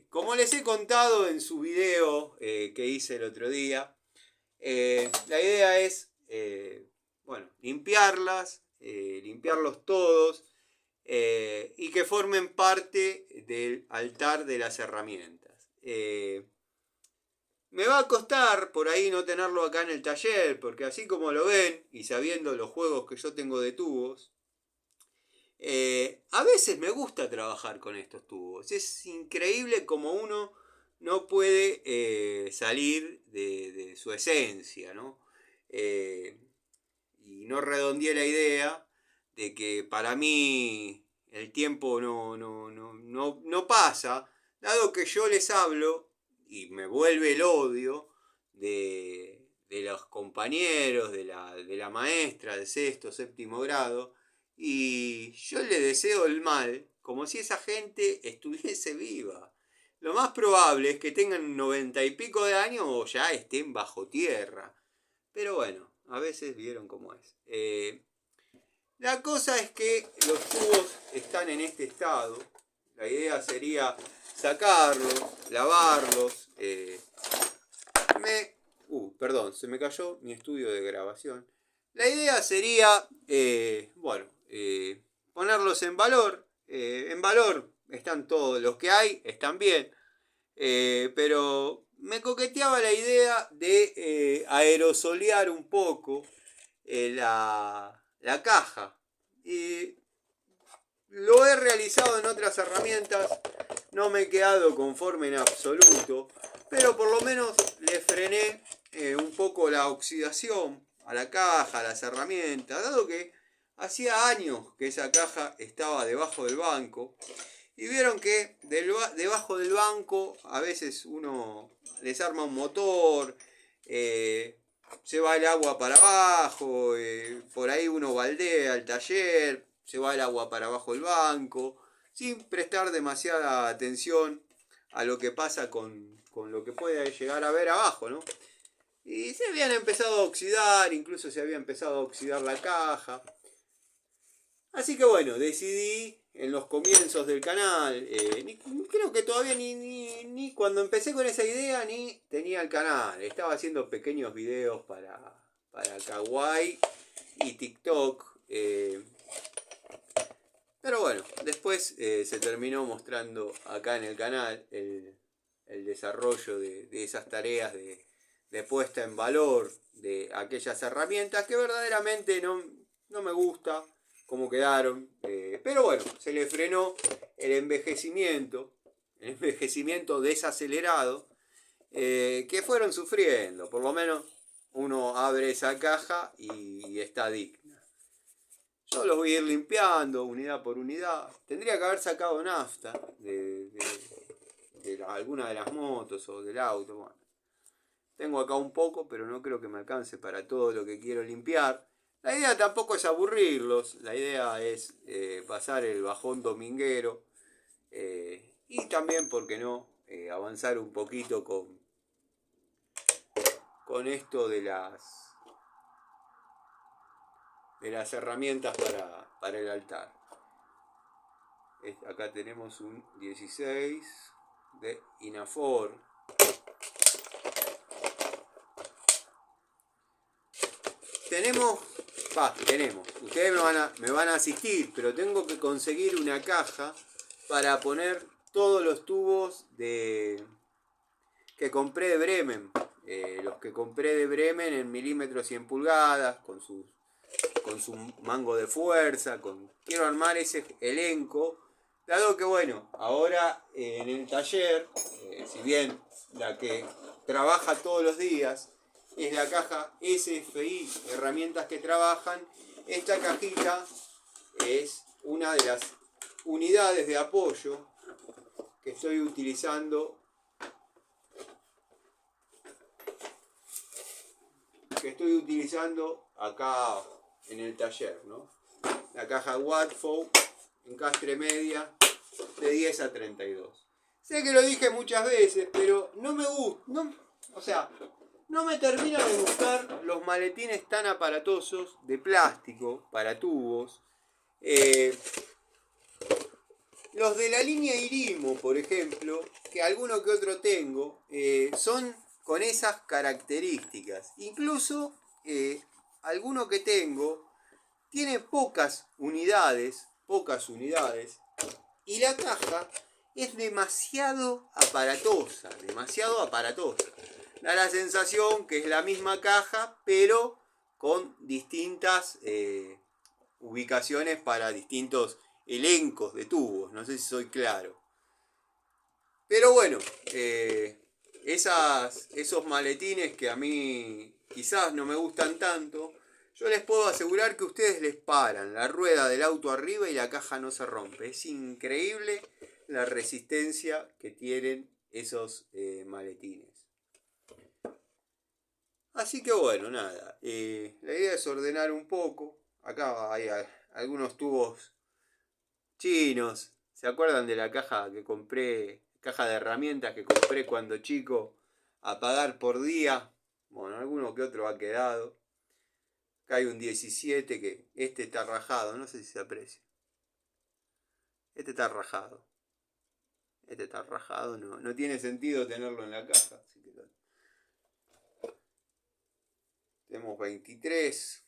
Como les he contado en su video que hice el otro día, la idea es bueno, limpiarlas, limpiarlos todos y que formen parte del altar de las herramientas. Me va a costar por ahí no tenerlo acá en el taller, porque así como lo ven y sabiendo los juegos que yo tengo de tubos, a veces me gusta trabajar con estos tubos. Es increíble como uno no puede salir de su esencia, ¿no? Y no redondeé la idea de que para mí el tiempo no pasa, dado que yo les hablo y me vuelve el odio de los compañeros, de la maestra de sexto, séptimo grado, y yo le deseo el mal como si esa gente estuviese viva. Lo más probable es que tengan 90 y pico de años o ya estén bajo tierra. Pero bueno, a veces vieron cómo es. La cosa es que los tubos están en este estado. La idea sería sacarlos, lavarlos. Perdón, se me cayó mi estudio de grabación. La idea sería, bueno, ponerlos en valor. En valor están todos los que hay, están bien. Pero me coqueteaba la idea de aerosolear un poco la caja. Y lo he realizado en otras herramientas, no me he quedado conforme en absoluto, pero por lo menos le frené un poco la oxidación a la caja, a las herramientas, dado que hacía años que esa caja estaba debajo del banco. Y vieron que debajo del banco a veces uno desarma un motor, se va el agua para abajo, por ahí uno baldea el taller, se va el agua para abajo del banco, sin prestar demasiada atención a lo que pasa con lo que puede llegar a ver abajo, ¿no? Y se habían empezado a oxidar, incluso se había empezado a oxidar la caja. Así que bueno, decidí en los comienzos del canal, creo que todavía ni cuando empecé con esa idea ni tenía el canal. Estaba haciendo pequeños videos para Kawaii y TikTok. Pero bueno, después se terminó mostrando acá en el canal el desarrollo de esas tareas de puesta en valor de aquellas herramientas que verdaderamente no me gusta cómo quedaron, pero bueno, se le frenó el envejecimiento desacelerado que fueron sufriendo. Por lo menos uno abre esa caja y está digna. Yo los voy a ir limpiando unidad por unidad. Tendría que haber sacado nafta de alguna de las motos o del auto. Bueno, tengo acá un poco, pero no creo que me alcance para todo lo que quiero limpiar. La idea tampoco es aburrirlos, la idea es pasar el bajón dominguero y también, ¿por qué no?, avanzar un poquito con esto de las herramientas para el altar. Acá tenemos un 16 de Inafor. Tenemos, ustedes me van a asistir, pero tengo que conseguir una caja para poner todos los tubos que compré de Bremen. Los que compré de Bremen en milímetros y en pulgadas, con su mango de fuerza. Quiero armar ese elenco, dado que bueno, ahora en el taller, si bien la que trabaja todos los días es la caja SFI, herramientas que trabajan, esta cajita es una de las unidades de apoyo que estoy utilizando acá en el taller, ¿no? La caja Watford encastre media de 10 a 32. Sé que lo dije muchas veces, pero no me gusta, o sea, no me terminan de gustar los maletines tan aparatosos de plástico para tubos. Los de la línea Irimo, por ejemplo, que alguno que otro tengo, son con esas características. Incluso alguno que tengo tiene pocas unidades, y la caja es demasiado aparatosa. Da la sensación que es la misma caja, pero con distintas ubicaciones para distintos elencos de tubos. No sé si soy claro. Pero bueno, esos maletines que a mí quizás no me gustan tanto, yo les puedo asegurar que ustedes les paran la rueda del auto arriba y la caja no se rompe. Es increíble la resistencia que tienen esos maletines. Así que bueno, nada. La idea es ordenar un poco. Acá hay algunos tubos chinos. ¿Se acuerdan de la caja que compré? Caja de herramientas que compré cuando chico a pagar por día. Bueno, alguno que otro ha quedado. Acá hay un 17 que este está rajado. No sé si se aprecia. Este está rajado. No tiene sentido tenerlo en la caja. Así que tenemos 23.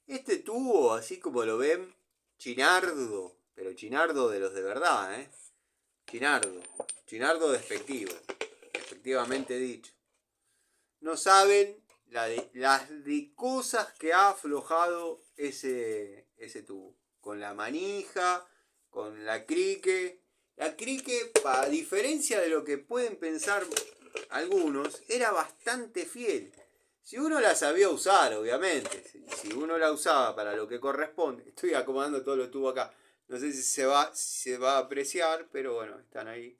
Este tubo, así como lo ven, chinardo, pero chinardo de los de verdad, chinardo despectivo, efectivamente dicho. No saben las de cosas que ha aflojado ese tubo. Con la manija, con la crique. La crique, a diferencia de lo que pueden pensar algunos, era bastante fiel. Si uno la sabía usar, obviamente. Si uno la usaba para lo que corresponde. Estoy acomodando todos los tubos acá. No sé si se va a apreciar, pero bueno, están ahí.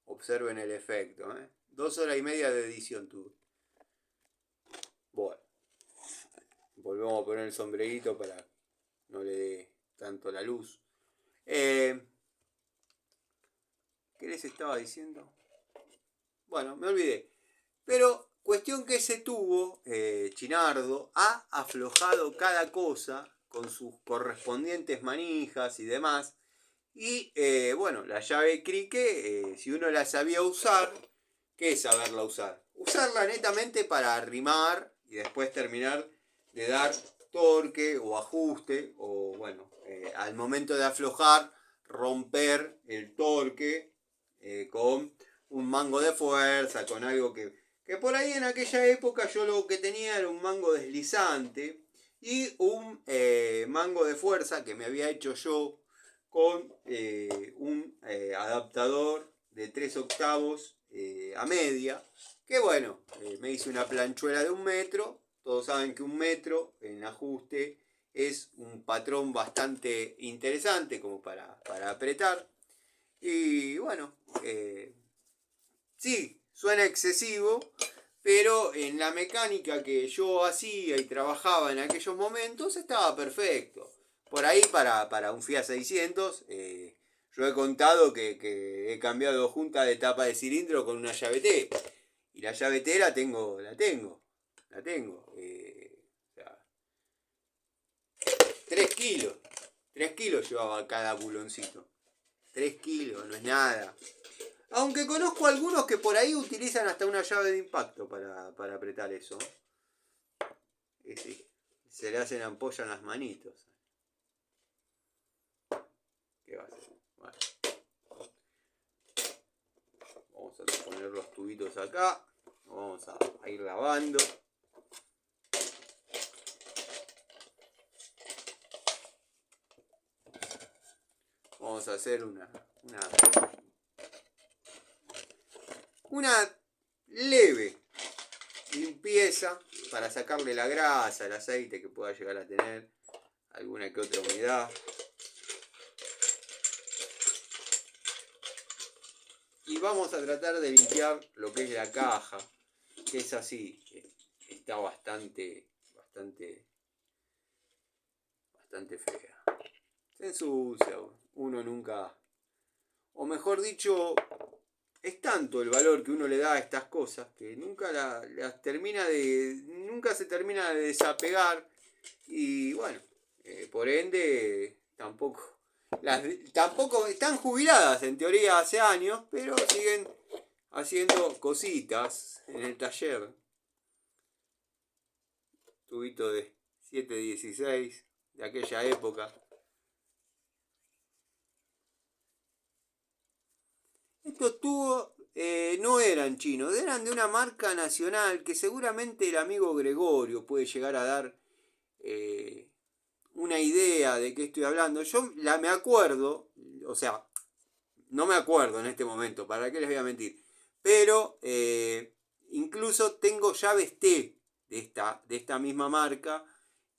Observen el efecto. 2 horas y media de edición tuve. Bueno. Volvemos a poner el sombrerito para no le dé tanto la luz. ¿Qué les estaba diciendo? Bueno, me olvidé. Pero cuestión que ese tubo, chinardo, ha aflojado cada cosa con sus correspondientes manijas y demás. Y bueno, la llave crique, si uno la sabía usar, ¿qué es saberla usar? Usarla netamente para arrimar y después terminar de dar torque o ajuste, o bueno, al momento de aflojar, romper el torque con un mango de fuerza, con algo que por ahí en aquella época yo lo que tenía era un mango deslizante y un mango de fuerza que me había hecho yo con un adaptador de 3 octavos a media, que bueno, me hice una planchuela de 1 metro. Todos saben que 1 metro en ajuste es un patrón bastante interesante como para apretar. Y bueno, sí, suena excesivo, pero en la mecánica que yo hacía y trabajaba en aquellos momentos estaba perfecto. Por ahí para un Fiat 600, yo he contado que he cambiado junta de tapa de cilindro con una llave T. Y la llave T la tengo. O sea, 3 kilos. 3 kilos llevaba cada buloncito. 3 kilos, no es nada. Aunque conozco algunos que por ahí utilizan hasta una llave de impacto para apretar eso. Y sí, se le hacen ampolla en las manitos. ¿Qué va a hacer? Bueno. Vamos a poner los tubitos acá. Vamos a ir lavando. Vamos a hacer una leve limpieza para sacarle la grasa, el aceite que pueda llegar a tener, alguna que otra humedad. Y vamos a tratar de limpiar lo que es la caja. que es así, está bastante fea. Se ensucia, uno nunca, o mejor dicho, es tanto el valor que uno le da a estas cosas que nunca nunca se termina de desapegar y bueno, por ende tampoco están jubiladas en teoría hace años, pero siguen haciendo cositas en el taller. Tubito de 716 de aquella época. Estos tubos no eran chinos, eran de una marca nacional que seguramente el amigo Gregorio puede llegar a dar una idea de qué estoy hablando. Yo me acuerdo, o sea, no me acuerdo en este momento, ¿para qué les voy a mentir? Pero incluso tengo llaves T de esta misma marca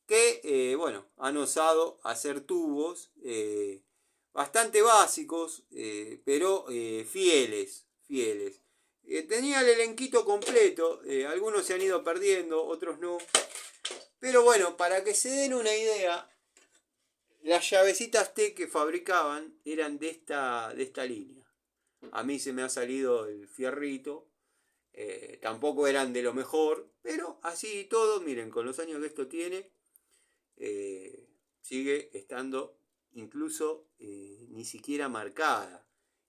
que, bueno, han osado hacer tubos bastante básicos, pero fieles. Tenía el elenquito completo, algunos se han ido perdiendo, otros no. Pero bueno, para que se den una idea, las llavecitas T que fabricaban eran de esta línea. A mí se me ha salido el fierrito. Tampoco eran de lo mejor, pero así y todo, miren, con los años que esto tiene, sigue estando incluso ni siquiera marcada.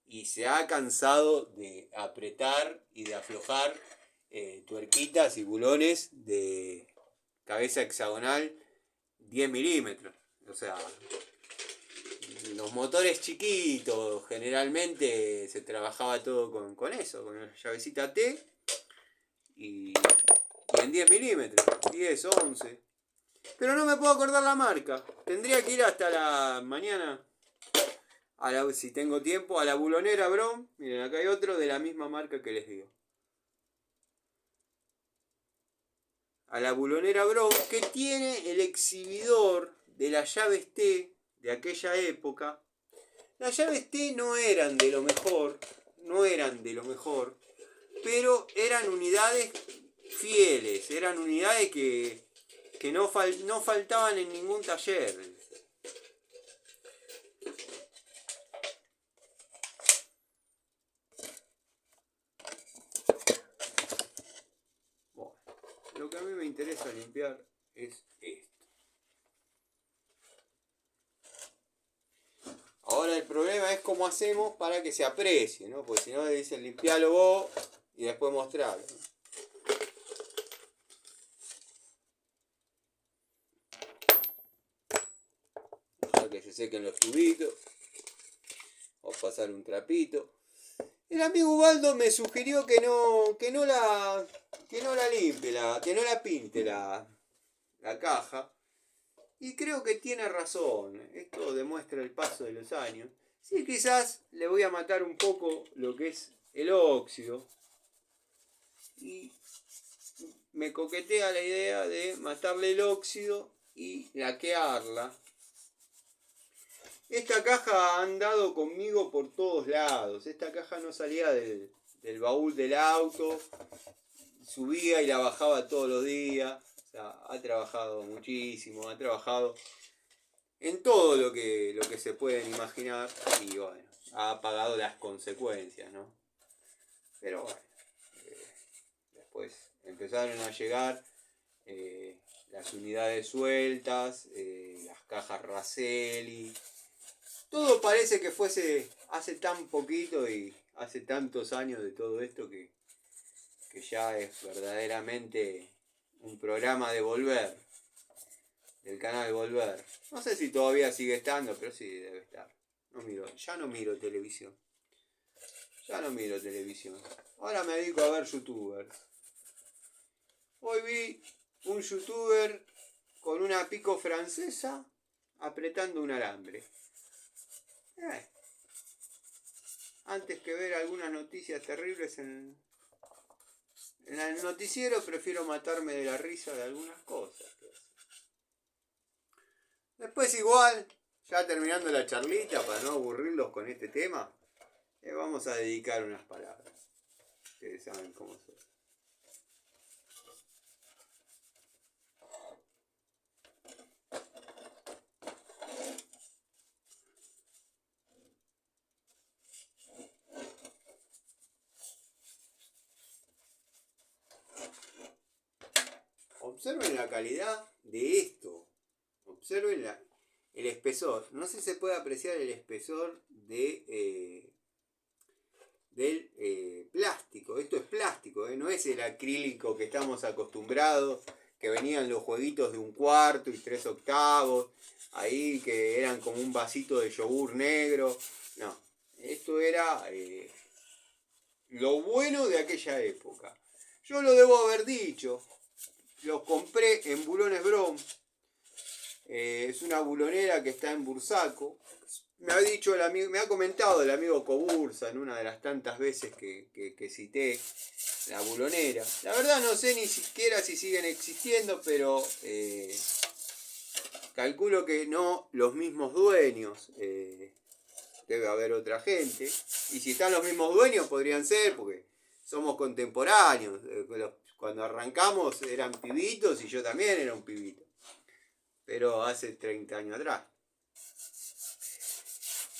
Y se ha cansado de apretar y de aflojar tuerquitas y bulones de cabeza hexagonal 10 milímetros. O sea, los motores chiquitos, generalmente se trabajaba todo con eso, con la llavecita T y en 10 milímetros, 10, 11. Pero no me puedo acordar la marca. Tendría que ir hasta la mañana, si tengo tiempo, a la bulonera Brom. Miren, acá hay otro de la misma marca que les digo. A la bulonera Brom, que tiene el exhibidor de las llaves T de aquella época. Las llaves T no eran de lo mejor, pero eran unidades fieles, eran unidades que no faltaban en ningún taller. Bueno, lo que a mí me interesa limpiar es esto. Ahora el problema es cómo hacemos para que se aprecie, ¿no? Porque si no le dicen limpialo vos y después mostrarlo, ¿no? Para que se sequen los tubitos. Vamos a pasar un trapito. El amigo Ubaldo me sugirió que no la limpie, que no la pinte la caja. Y creo que tiene razón. Esto demuestra el paso de los años. Sí, quizás le voy a matar un poco lo que es el óxido. Y me coquetea la idea de matarle el óxido y laquearla. Esta caja ha andado conmigo por todos lados. Esta caja no salía del baúl del auto. Subía y la bajaba todos los días. O sea, ha trabajado muchísimo. Ha trabajado en todo lo que se pueden imaginar. Y bueno, ha pagado las consecuencias, ¿no? Pero bueno, después empezaron a llegar las unidades sueltas, las cajas Raselli. Todo parece que fuese hace tan poquito y hace tantos años de todo esto que ya es verdaderamente un programa de Volver, del canal Volver. No sé si todavía sigue estando, pero sí debe estar. Ya no miro televisión. Ahora me dedico a ver youtubers. Hoy vi un youtuber con una pico francesa apretando un alambre. Antes que ver algunas noticias terribles en el noticiero, prefiero matarme de la risa de algunas cosas. Después igual, ya terminando la charlita, para no aburrirlos con este tema, vamos a dedicar unas palabras. Ustedes saben cómo son. observen la calidad de esto. Observen el espesor. No sé si se puede apreciar el espesor del plástico. Esto es plástico, no es el acrílico que estamos acostumbrados, que venían los jueguitos de 1/4 y 3/8, ahí que eran como un vasito de yogur negro. No, esto era lo bueno de aquella época. Yo lo debo haber dicho, los compré en Bulones Brom. Es una bulonera que está en Bursaco. Me ha dicho el amigo, me ha comentado el amigo Cobursa en una de las tantas veces que cité la bulonera. La verdad no sé ni siquiera si siguen existiendo, pero calculo que no los mismos dueños. Debe haber otra gente. Y si están los mismos dueños podrían ser, porque somos contemporáneos. Cuando arrancamos eran pibitos y yo también era un pibito. Pero hace 30 años atrás.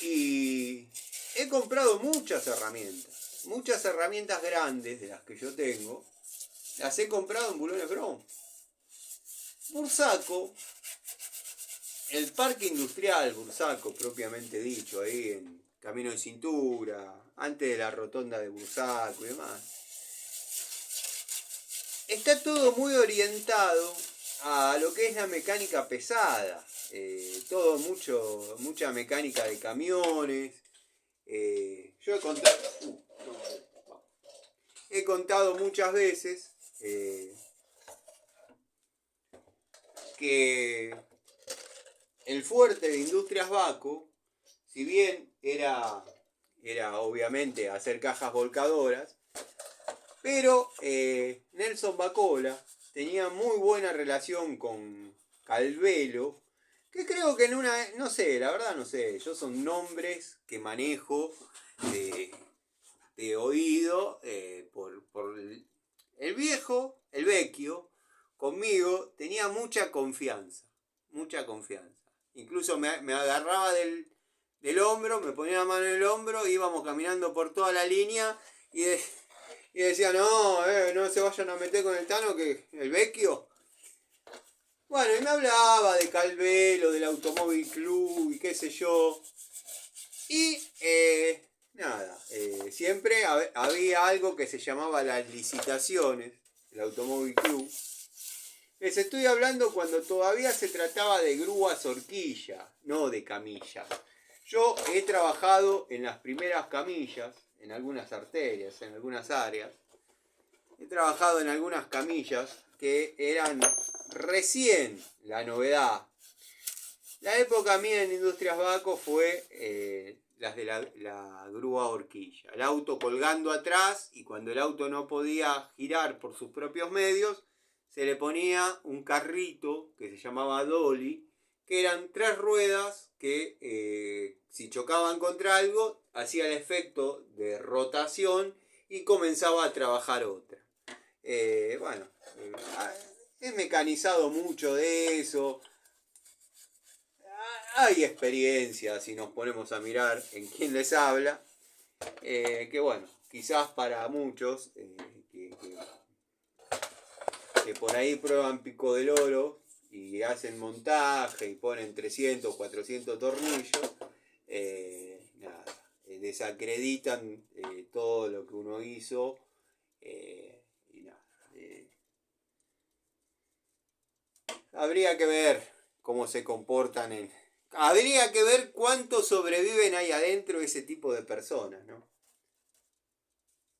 Y he comprado muchas herramientas grandes de las que yo tengo, las he comprado en Bulones Brom. Bursaco, el parque industrial Bursaco propiamente dicho, ahí en Camino de Cintura, antes de la rotonda de Bursaco y demás, está todo muy orientado a lo que es la mecánica pesada. Mucha mecánica de camiones. Yo he contado muchas veces que el fuerte de Industrias Baco, si bien era obviamente hacer cajas volcadoras, pero Nelson Bacola tenía muy buena relación con Calvelo, que creo que no sé, la verdad no sé, yo son nombres que manejo de oído por el viejo, el vecchio, conmigo tenía mucha confianza. Incluso me agarraba del hombro, me ponía la mano en el hombro, íbamos caminando por toda la línea y decía, no se vayan a meter con el Tano, que el vecchio. Bueno, y me hablaba de Calvelo, del Automóvil Club y qué sé yo. Y siempre había algo que se llamaba las licitaciones, el Automóvil Club. Les estoy hablando cuando todavía se trataba de grúas horquilla, no de camillas. Yo he trabajado en las primeras camillas, en algunas arterias, en algunas áreas. He trabajado en algunas camillas que eran recién la novedad. La época mía en Industrias Baco fue las de la grúa horquilla. El auto colgando atrás, y cuando el auto no podía girar por sus propios medios, se le ponía un carrito que se llamaba dolly, que eran 3 ruedas que si chocaban contra algo hacía el efecto de rotación y comenzaba a trabajar otra. He mecanizado mucho de eso. Hay experiencia si nos ponemos a mirar en quién les habla, que bueno, quizás para muchos que por ahí prueban pico del oro y hacen montaje y ponen 300, 400 tornillos, desacreditan todo lo que uno hizo. Habría que ver cómo se comportan habría que ver cuántos sobreviven ahí adentro ese tipo de personas, ¿no?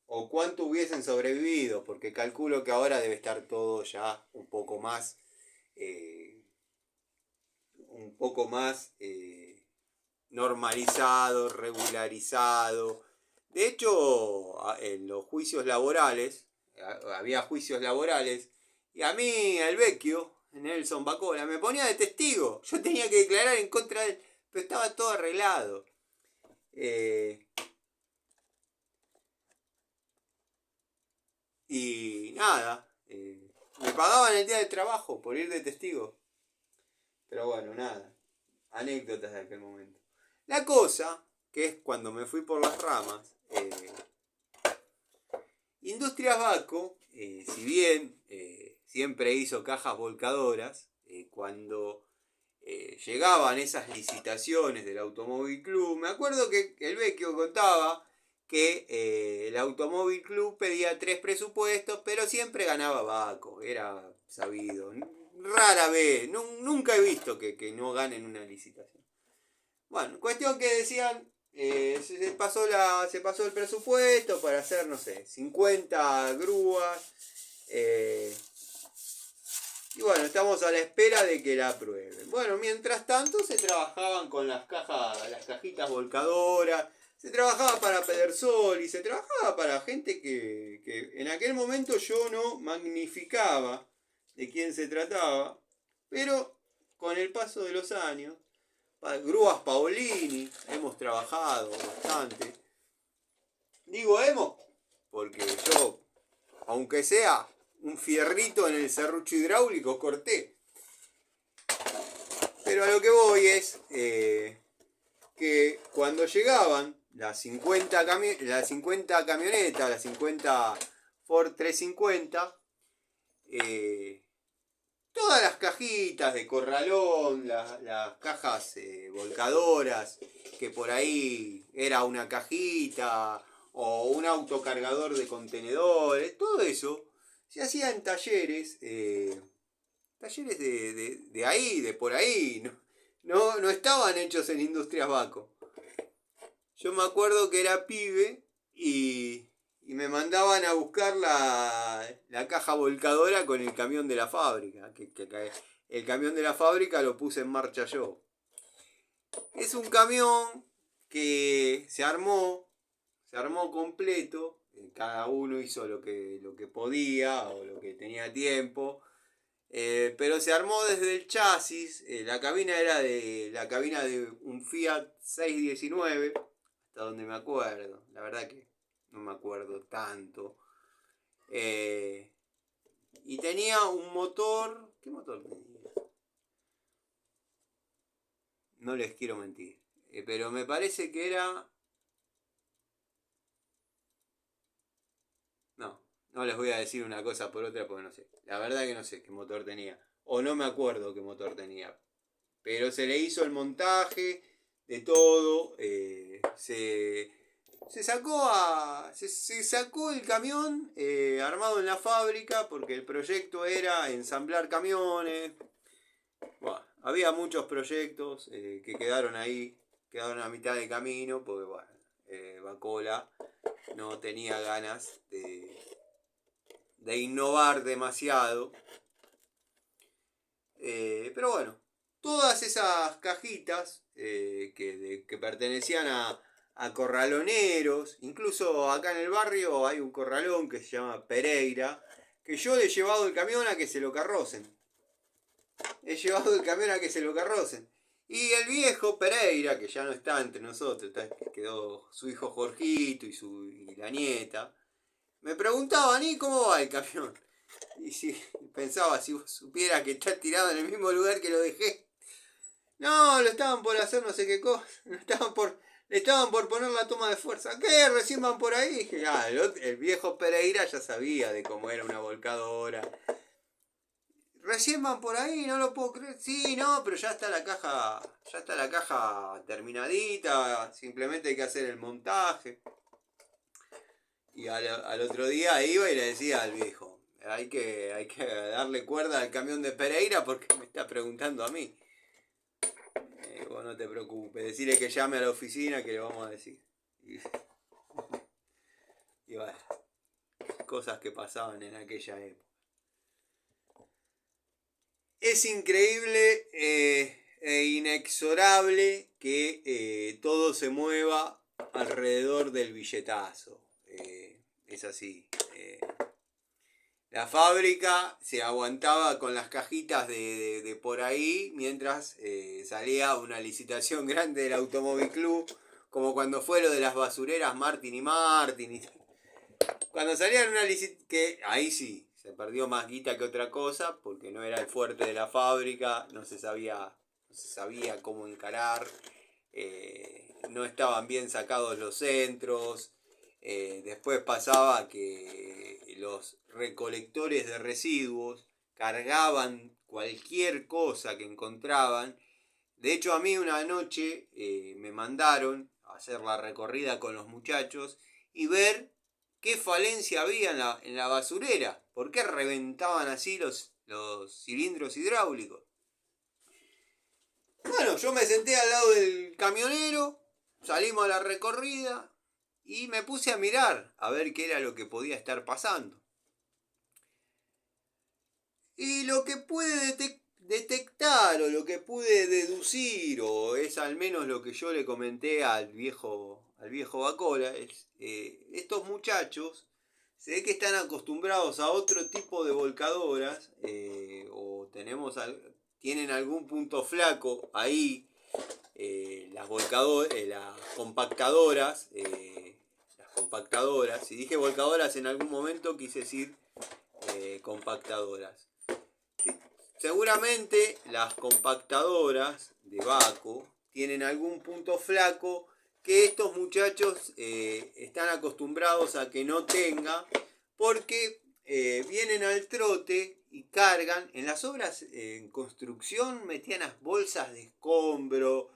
O cuánto hubiesen sobrevivido, porque calculo que ahora debe estar todo ya un poco más normalizado, regularizado. De hecho, en los juicios laborales, había juicios laborales, y a mí, el vecchio, Nelson Bacola, me ponía de testigo. Yo tenía que declarar en contra de él, pero estaba todo arreglado. Y nada, me pagaban el día de trabajo por ir de testigo. Pero bueno, nada, anécdotas de aquel momento. La cosa, que es cuando me fui por las ramas, siempre hizo cajas volcadoras. Cuando llegaban esas licitaciones del Automóvil Club, me acuerdo que el Vecchio contaba que el Automóvil Club pedía 3 presupuestos, pero siempre ganaba Baco, era sabido. Rara vez, nunca he visto que no ganen una licitación. Bueno, cuestión que decían, se pasó el presupuesto para hacer, no sé, 50 grúas. Y bueno, estamos a la espera de que la aprueben. Bueno, mientras tanto se trabajaban con las cajitas volcadoras, se trabajaba para Pedersol y se trabajaba para gente que en aquel momento yo no magnificaba de quién se trataba, pero con el paso de los años, grúas Paolini, hemos trabajado bastante. Digo hemos, porque yo, aunque sea un fierrito en el serrucho hidráulico, corté. Pero a lo que voy es que cuando llegaban las 50 camionetas, las 50 Ford 350, todas las cajitas de corralón, las cajas volcadoras, que por ahí era una cajita o un autocargador de contenedores, todo eso se hacía en talleres, talleres de ahí, de por ahí, no estaban hechos en Industrias Baco. Yo me acuerdo que era pibe y me mandaban a buscar la caja volcadora con el camión de la fábrica. El camión de la fábrica lo puse en marcha yo. Es un camión que se armó completo. Cada uno hizo lo que podía o lo que tenía tiempo. Pero se armó desde el chasis. La cabina era la cabina de un Fiat 619. Hasta donde me acuerdo. La verdad que no me acuerdo tanto. Y tenía un motor. ¿Qué motor tenía? No les quiero mentir. Pero me parece que era... No les voy a decir una cosa por otra porque no sé. La verdad que no sé qué motor tenía. O no me acuerdo qué motor tenía. Pero se le hizo el montaje de todo. Se sacó el camión armado en la fábrica porque el proyecto era ensamblar camiones. Bueno, había muchos proyectos que quedaron ahí, quedaron a mitad de camino porque bueno, Bacola no tenía ganas de innovar demasiado. Pero bueno, todas esas cajitas que pertenecían a corraloneros, incluso acá en el barrio hay un corralón que se llama Pereira, que yo le he llevado el camión a que se lo carrocen. Y el viejo Pereira, que ya no está entre nosotros, quedó su hijo Jorgito y la nieta, me preguntaban, ¿y cómo va el camión? Y si pensaba, si vos supieras que está tirado en el mismo lugar que lo dejé. No, lo estaban por hacer no sé qué cosa. Le estaban por poner la toma de fuerza. ¿Qué? ¿Recién van por ahí? Dije, el viejo Pereira ya sabía de cómo era una volcadora. ¿Recién van por ahí? No lo puedo creer. Sí, no, pero ya está la caja terminadita. Simplemente hay que hacer el montaje. Y al otro día iba y le decía al viejo, hay que darle cuerda al camión de Pereira porque me está preguntando a mí. Vos no te preocupes, decirle que llame a la oficina que le vamos a decir. Y bueno, cosas que pasaban en aquella época. Es increíble e inexorable que todo se mueva alrededor del billetazo. Es así. La fábrica se aguantaba con las cajitas de por ahí mientras salía una licitación grande del Automóvil Club, como cuando fue lo de las basureras Martin y Martin. Cuando salían una licitación, que ahí sí, se perdió más guita que otra cosa, porque no era el fuerte de la fábrica, no se sabía cómo encarar, no estaban bien sacados los centros. Después pasaba que los recolectores de residuos cargaban cualquier cosa que encontraban. De hecho, a mí una noche me mandaron a hacer la recorrida con los muchachos y ver qué falencia había en la basurera. ¿Por qué reventaban así los cilindros hidráulicos? Bueno, yo me senté al lado del camionero, salimos a la recorrida y me puse a mirar a ver qué era lo que podía estar pasando. Y lo que pude detectar o lo que pude deducir, o es al menos lo que yo le comenté al viejo Bacola, es estos muchachos se ve que están acostumbrados a otro tipo de volcadoras o tienen algún punto flaco ahí. Las compactadoras, si dije volcadoras en algún momento quise decir compactadoras. Seguramente las compactadoras de Baco tienen algún punto flaco que estos muchachos están acostumbrados a que no tenga, porque vienen al trote y cargan. En las obras en construcción metían las bolsas de escombro,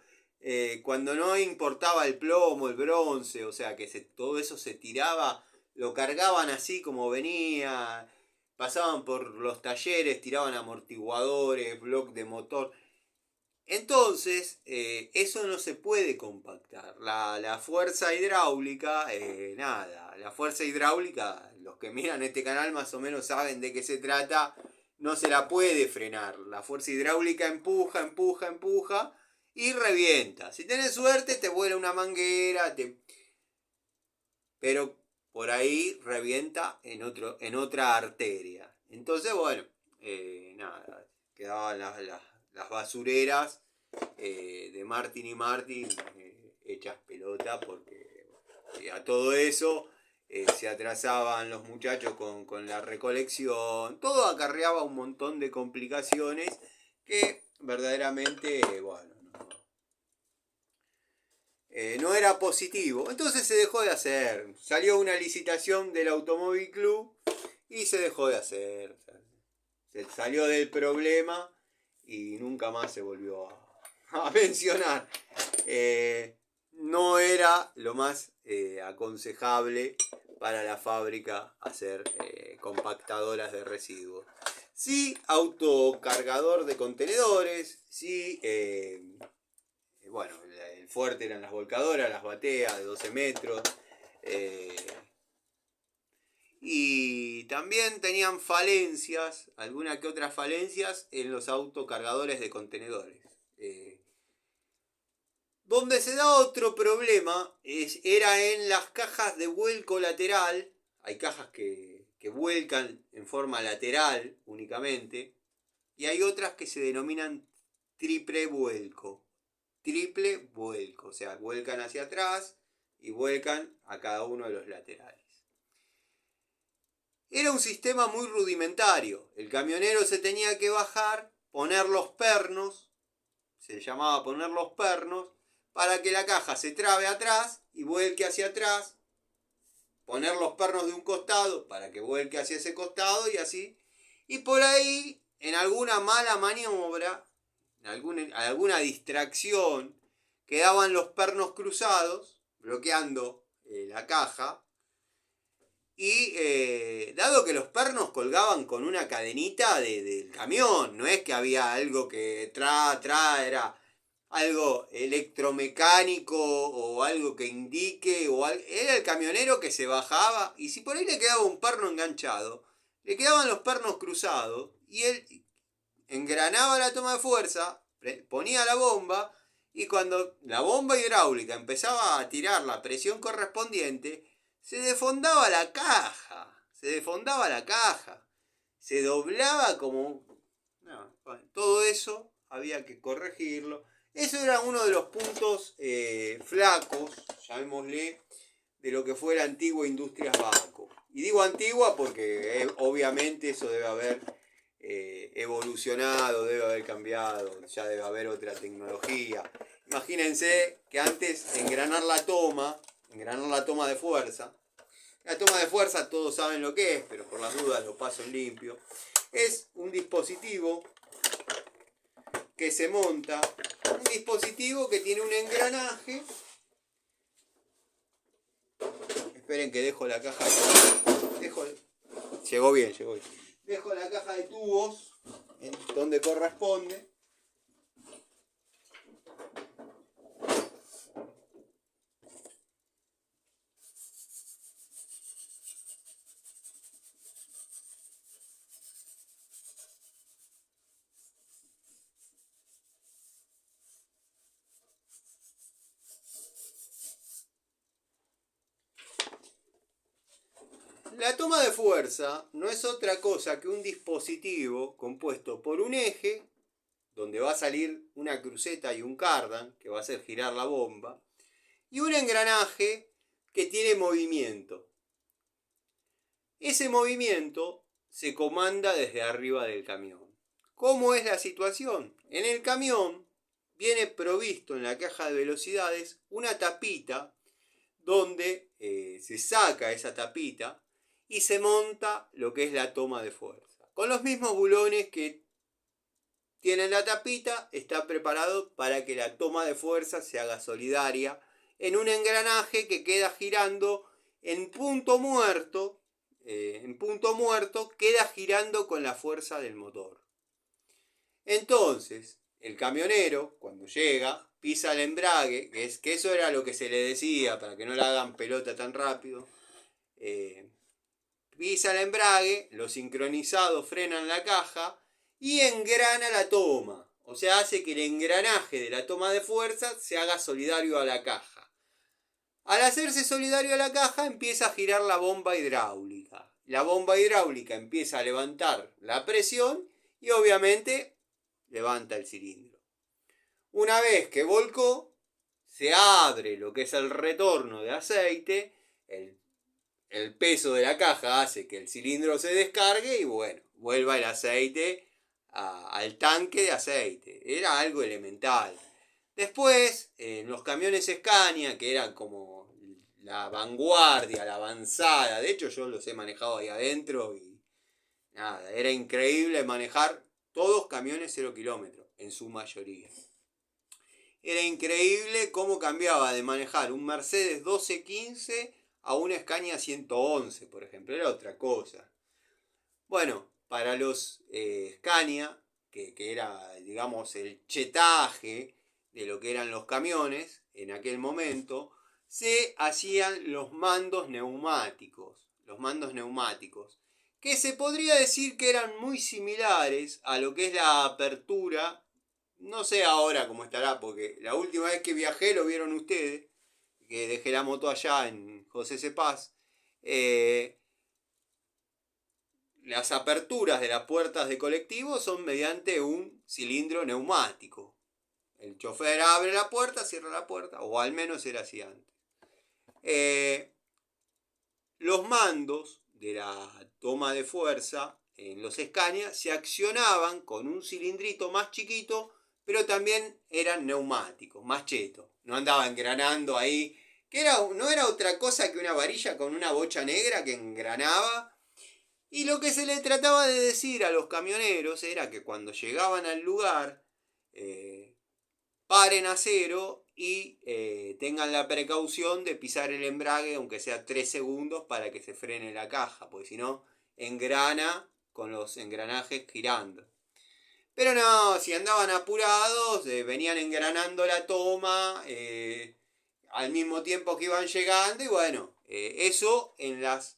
cuando no importaba el plomo, el bronce, o sea que todo eso se tiraba, lo cargaban así como venía. Pasaban por los talleres, tiraban amortiguadores, bloc de motor. Entonces, eso no se puede compactar. La fuerza hidráulica, nada. La fuerza hidráulica, los que miran este canal más o menos saben de qué se trata, no se la puede frenar. La fuerza hidráulica empuja, empuja, empuja y revienta. Si tenés suerte, te vuela una manguera, pero por ahí revienta en otra arteria. Entonces, bueno, nada, quedaban las basureras de Martín y Martín hechas pelota, porque a todo eso se atrasaban los muchachos con la recolección. Todo acarreaba un montón de complicaciones que verdaderamente, bueno, no era positivo. Entonces se dejó de hacer. Salió una licitación del Automóvil Club y se dejó de hacer. O sea, se salió del problema y nunca más se volvió a mencionar. No era lo más aconsejable para la fábrica hacer compactadoras de residuos. Sí, autocargador de contenedores, sí, bueno, el fuerte eran las volcadoras, las bateas de 12 metros. Y también tenían falencias, alguna que otras falencias en los autocargadores de contenedores. Donde se da otro problema era en las cajas de vuelco lateral. Hay cajas que vuelcan en forma lateral únicamente. Y hay otras que se denominan triple vuelco. Triple vuelco, o sea, vuelcan hacia atrás y vuelcan a cada uno de los laterales. Era un sistema muy rudimentario. El camionero se tenía que bajar, poner los pernos, se llamaba poner los pernos, para que la caja se trabe atrás y vuelque hacia atrás, poner los pernos de un costado para que vuelque hacia ese costado y así. Y por ahí, en alguna mala maniobra, alguna distracción, quedaban los pernos cruzados, bloqueando la caja. Y dado que los pernos colgaban con una cadenita del camión, no es que había algo que era algo electromecánico o algo que indique, era el camionero que se bajaba y si por ahí le quedaba un perno enganchado, le quedaban los pernos cruzados y él engranaba la toma de fuerza, ponía la bomba y cuando la bomba hidráulica empezaba a tirar la presión correspondiente, se defondaba la caja, se doblaba como... No, bueno, todo eso había que corregirlo. Eso era uno de los puntos flacos, llamémosle, de lo que fue la antigua Industrias Baco. Y digo antigua porque obviamente eso debe haber evolucionado, debe haber cambiado, ya debe haber otra tecnología. Imagínense que antes engranar la toma de fuerza, la toma de fuerza todos saben lo que es, pero por las dudas lo paso en limpio. Es un dispositivo que se monta, un dispositivo que tiene un engranaje. Esperen que dejo la caja. Llegó bien. Dejo la caja de tubos en donde corresponde. La toma de fuerza no es otra cosa que un dispositivo compuesto por un eje, donde va a salir una cruceta y un cardan, que va a hacer girar la bomba, y un engranaje que tiene movimiento. Ese movimiento se comanda desde arriba del camión. ¿Cómo es la situación? En el camión viene provisto en la caja de velocidades una tapita donde se saca esa tapita y se monta lo que es la toma de fuerza. Con los mismos bulones que tienen la tapita, está preparado para que la toma de fuerza se haga solidaria en un engranaje que queda girando en punto muerto. Queda girando con la fuerza del motor. Entonces, el camionero, cuando llega, pisa el embrague, que eso era lo que se le decía para que no la hagan pelota tan rápido. Pisa el embrague, los sincronizados frenan la caja y engrana la toma. O sea, hace que el engranaje de la toma de fuerza se haga solidario a la caja. Al hacerse solidario a la caja, empieza a girar la bomba hidráulica. La bomba hidráulica empieza a levantar la presión y obviamente levanta el cilindro. Una vez que volcó, se abre lo que es el retorno de aceite, el peso de la caja hace que el cilindro se descargue y bueno, vuelva el aceite al tanque de aceite. Era algo elemental. Después, en los camiones Scania, que eran como la vanguardia, la avanzada, de hecho yo los he manejado ahí adentro y nada, era increíble manejar todos camiones 0 kilómetros, en su mayoría. Era increíble cómo cambiaba de manejar un Mercedes 1215 a una Scania 111, por ejemplo. Era otra cosa. Bueno, para los Scania, que era, digamos, el chetaje de lo que eran los camiones en aquel momento, se hacían los mandos neumáticos. Los mandos neumáticos, que se podría decir que eran muy similares a lo que es la apertura. No sé ahora cómo estará, porque la última vez que viajé lo vieron ustedes, que dejé la moto allá en José Cepaz. Las aperturas de las puertas de colectivo son mediante un cilindro neumático. El chofer abre la puerta, cierra la puerta, o al menos era así antes. Los mandos de la toma de fuerza en los Scania se accionaban con un cilindrito más chiquito, pero también eran neumáticos, más chetos. No andaba engranando ahí, no era otra cosa que una varilla con una bocha negra que engranaba. Y lo que se le trataba de decir a los camioneros era que cuando llegaban al lugar, paren a cero y tengan la precaución de pisar el embrague, aunque sea 3 segundos, para que se frene la caja, porque si no, engrana con los engranajes girando. Pero no, si andaban apurados, venían engranando la toma al mismo tiempo que iban llegando, y bueno, eso en las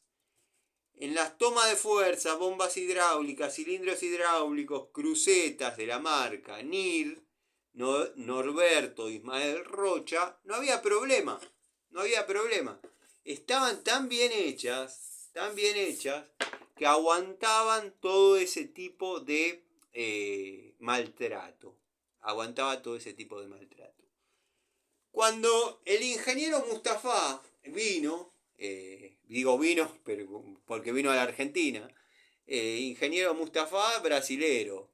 tomas de fuerza, bombas hidráulicas, cilindros hidráulicos, crucetas de la marca NIR, Norberto Ismael Rocha, no había problema. Estaban tan bien hechas, que aguantaban todo ese tipo de maltrato. Cuando el ingeniero Mustafa vino, vino porque vino a la Argentina, ingeniero Mustafa brasilero,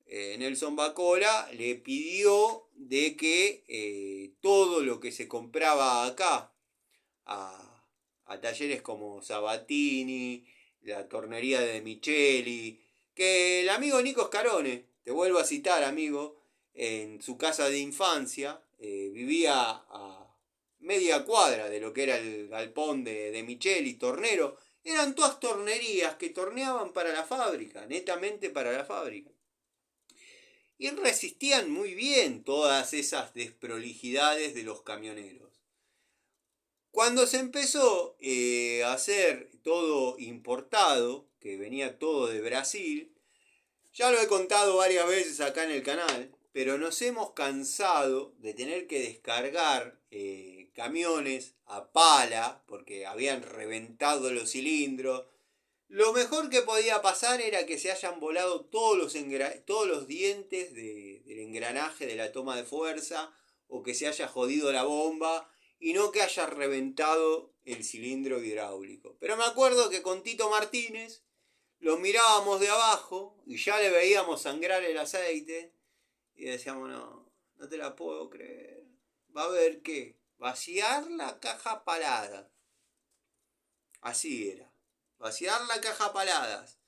Nelson Bacola le pidió de que todo lo que se compraba acá a talleres como Sabatini, la tornería de Micheli, que el amigo Nico Scarone, te vuelvo a citar, amigo, en su casa de infancia, vivía a media cuadra de lo que era el galpón de Micheli, tornero. Eran todas tornerías que torneaban para la fábrica, netamente para la fábrica. Y resistían muy bien todas esas desprolijidades de los camioneros. Cuando se empezó a hacer todo importado, que venía todo de Brasil, ya lo he contado varias veces acá en el canal, pero nos hemos cansado de tener que descargar camiones a pala, porque habían reventado los cilindros. Lo mejor que podía pasar era que se hayan volado todos los dientes del engranaje de la toma de fuerza, o que se haya jodido la bomba, y no que haya reventado el cilindro hidráulico. Pero me acuerdo que con Tito Martínez lo mirábamos de abajo y ya le veíamos sangrar el aceite y decíamos, no, no te la puedo creer. Va a haber que vaciar la caja palada. Así era. Vaciar la caja paladas.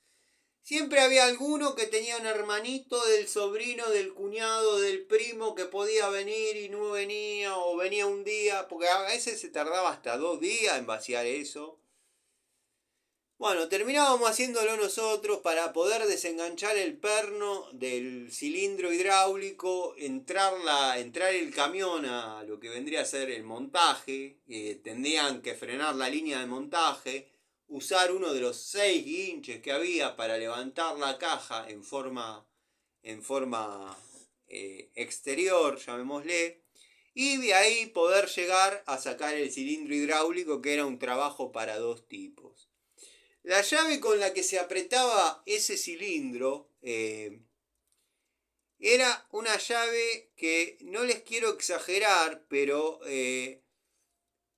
Siempre había alguno que tenía un hermanito del sobrino, del cuñado, del primo que podía venir y no venía, o venía un día, porque a veces se tardaba hasta 2 días en vaciar eso. Bueno, terminábamos haciéndolo nosotros para poder desenganchar el perno del cilindro hidráulico, entrar el camión a lo que vendría a ser el montaje, tendrían que frenar la línea de montaje, usar uno de los 6 guinches que había para levantar la caja en forma exterior, llamémosle, y de ahí poder llegar a sacar el cilindro hidráulico, que era un trabajo para 2 tipos. La llave con la que se apretaba ese cilindro era una llave que no les quiero exagerar, pero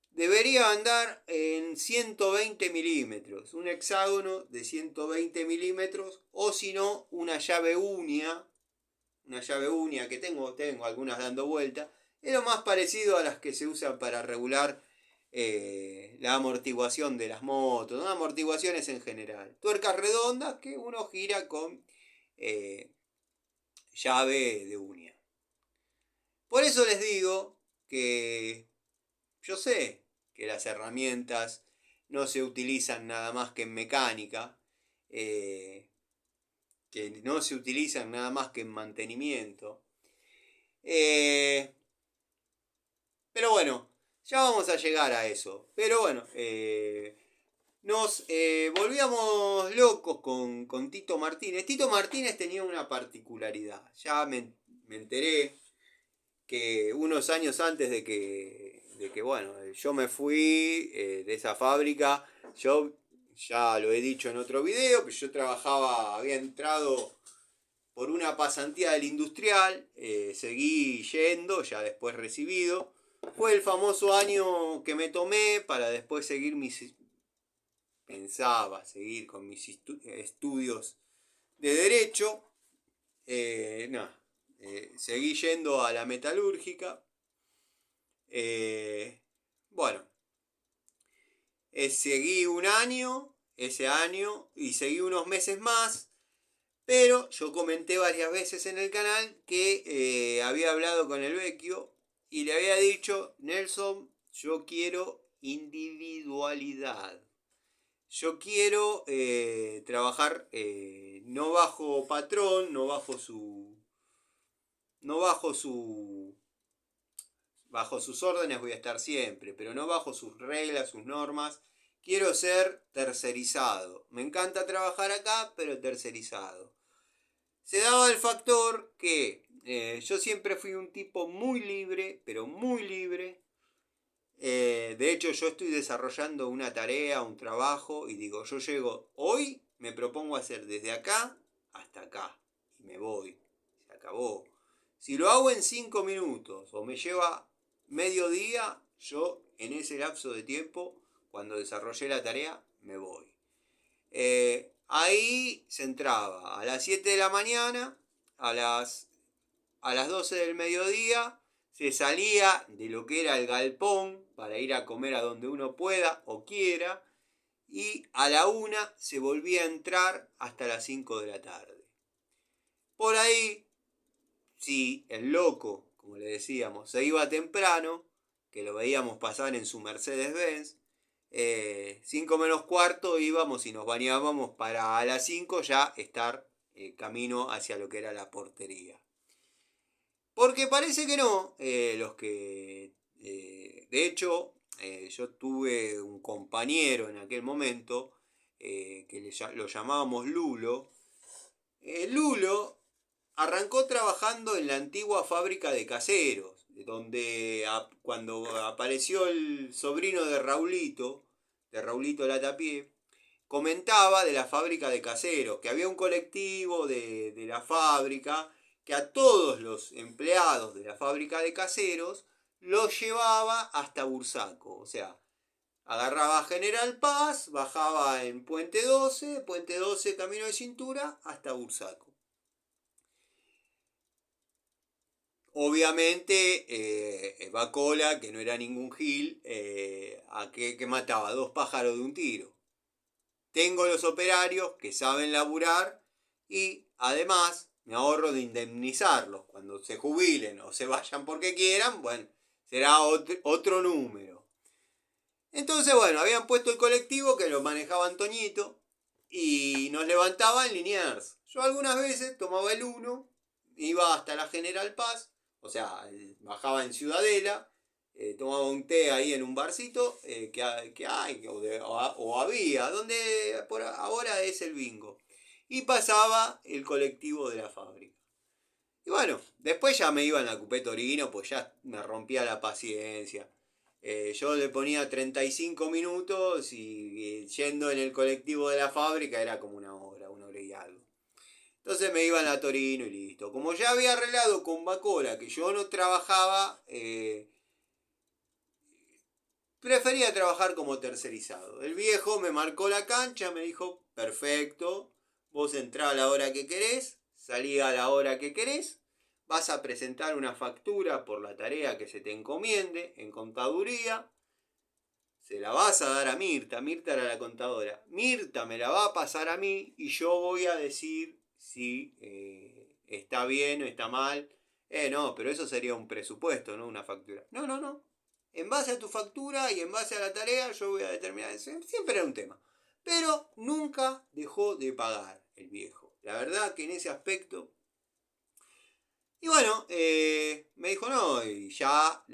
debería andar en 120 milímetros, un hexágono de 120 milímetros, o si no, una llave uña que tengo algunas dando vuelta, es lo más parecido a las que se usan para regular la amortiguación de las motos, ¿no? Amortiguaciones en general. Tuercas redondas que uno gira con llave de uña. Por eso les digo que yo sé que las herramientas no se utilizan nada más que en mecánica, que no se utilizan nada más que en mantenimiento. Pero bueno, ya vamos a llegar a eso. Pero bueno, nos volvíamos locos con Tito Martínez. Tito Martínez tenía una particularidad. Ya me enteré que unos años antes de que bueno, yo me fui de esa fábrica, yo ya lo he dicho en otro video, que yo había entrado por una pasantía del industrial, seguí yendo, ya después recibido. Fue el famoso año que me tomé para después pensaba seguir con mis estudios de derecho. Seguí yendo a la metalúrgica. Bueno, seguí ese año, y seguí unos meses más. Pero yo comenté varias veces en el canal que había hablado con el Vecchio y le había dicho, Nelson, yo quiero individualidad. Yo quiero trabajar no bajo patrón, bajo sus órdenes voy a estar siempre, pero no bajo sus reglas, sus normas. Quiero ser tercerizado. Me encanta trabajar acá, pero tercerizado. Se daba el factor que yo siempre fui un tipo muy libre, pero muy libre. De hecho, yo estoy desarrollando una tarea, un trabajo, y digo, yo llego hoy, me propongo hacer desde acá hasta acá, y me voy, se acabó. Si lo hago en 5 minutos o me lleva medio día, yo en ese lapso de tiempo, cuando desarrollé la tarea, me voy. Ahí se entraba a las 7 de la mañana, a las 12 del mediodía, se salía de lo que era el galpón para ir a comer a donde uno pueda o quiera, y a la 1 se volvía a entrar hasta las 5 de la tarde. Por ahí, si el loco, como le decíamos, se iba temprano, que lo veíamos pasar en su Mercedes-Benz, 5 menos cuarto íbamos y nos bañábamos para a las 5 ya estar camino hacia lo que era la portería. Porque parece que no, los que... de hecho, yo tuve un compañero en aquel momento, que lo llamábamos Lulo. Lulo arrancó trabajando en la antigua fábrica de caseros, donde cuando apareció el sobrino de Raulito Latapié, comentaba de la fábrica de caseros, que había un colectivo de la fábrica que a todos los empleados de la fábrica de caseros los llevaba hasta Bursaco. O sea, agarraba General Paz, bajaba en Puente 12, Camino de Cintura, hasta Bursaco. Obviamente, Bacola, que no era ningún gil, que mataba 2 pájaros de un tiro. Tengo los operarios que saben laburar y además me ahorro de indemnizarlos. Cuando se jubilen o se vayan porque quieran, bueno, será otro número. Entonces, bueno, habían puesto el colectivo que lo manejaba Antoñito y nos levantaba en Liniers. Yo algunas veces tomaba el 1, iba hasta la General Paz, o sea, bajaba en Ciudadela, tomaba un té ahí en un barcito que hay o había, donde por ahora es el Bingo. Y pasaba el colectivo de la fábrica. Y bueno, después ya me iba en la Coupé Torino, pues ya me rompía la paciencia. Yo le ponía 35 minutos y yendo en el colectivo de la fábrica era como una hora y algo. Entonces me iba en la Torino y listo. Como ya había arreglado con Bacola que yo no trabajaba, prefería trabajar como tercerizado. El viejo me marcó la cancha, me dijo, perfecto, vos entrá a la hora que querés, salí a la hora que querés, vas a presentar una factura por la tarea que se te encomiende en contaduría, se la vas a dar a Mirta, Mirta era la contadora, Mirta me la va a pasar a mí y yo voy a decir si está bien o está mal. No, pero eso sería un presupuesto, no una factura. No. En base a tu factura y en base a la tarea yo voy a determinar eso. Siempre era un tema. Pero nunca dejó de pagar el viejo. La verdad que en ese aspecto... Y bueno, me dijo no, y ya,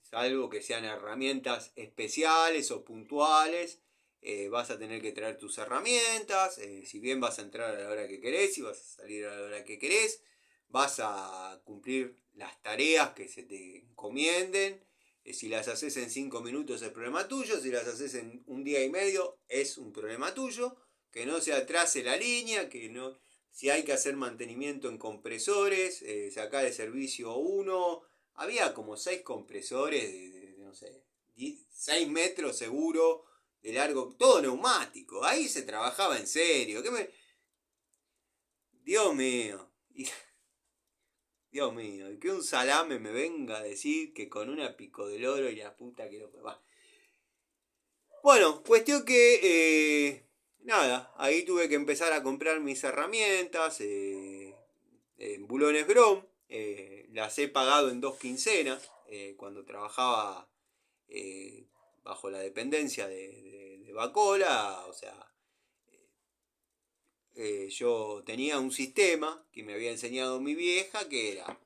salvo que sean herramientas especiales o puntuales, vas a tener que traer tus herramientas, si bien vas a entrar a la hora que querés y vas a salir a la hora que querés, vas a cumplir las tareas que se te encomienden. Si las haces en 5 minutos es problema tuyo, si las haces en un día y medio es un problema tuyo, que no se atrase la línea, que no... Si hay que hacer mantenimiento en compresores, sacar de servicio uno. Había como 6 compresores de no sé, 6 metros seguro de largo, todo neumático. Ahí se trabajaba en serio. Dios mío. Dios mío, y que un salame me venga a decir que con una pico del oro y la puta que lo... Bueno, cuestión que... nada, ahí tuve que empezar a comprar mis herramientas en Bulones Brom. Las he pagado en 2 quincenas cuando trabajaba bajo la dependencia de Bacola. O sea, yo tenía un sistema que me había enseñado mi vieja que era: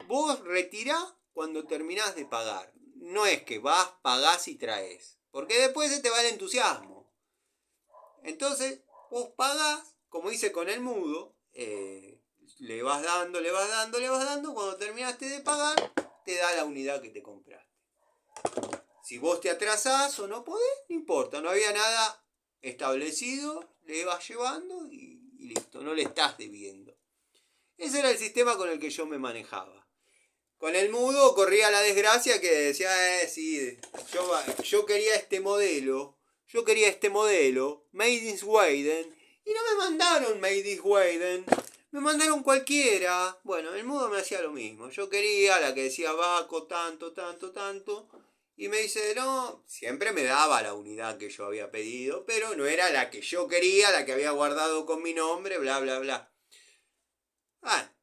vos retirá cuando terminás de pagar. No es que vas, pagás y traes, porque después se te va el entusiasmo. Entonces, vos pagás, como hice con el mudo, le vas dando, cuando terminaste de pagar, te da la unidad que te compraste. Si vos te atrasás o no podés, no importa, no había nada establecido, le vas llevando y listo, no le estás debiendo. Ese era el sistema con el que yo me manejaba. Con el mudo corría la desgracia que decía, sí, yo quería este modelo, Made in Sweden, y no me mandaron Made in Sweden, me mandaron cualquiera. Bueno, el mudo me hacía lo mismo, yo quería la que decía Baco, tanto, Y me dice, no, siempre me daba la unidad que yo había pedido, pero no era la que yo quería, la que había guardado con mi nombre, bla, bla, bla. Ah,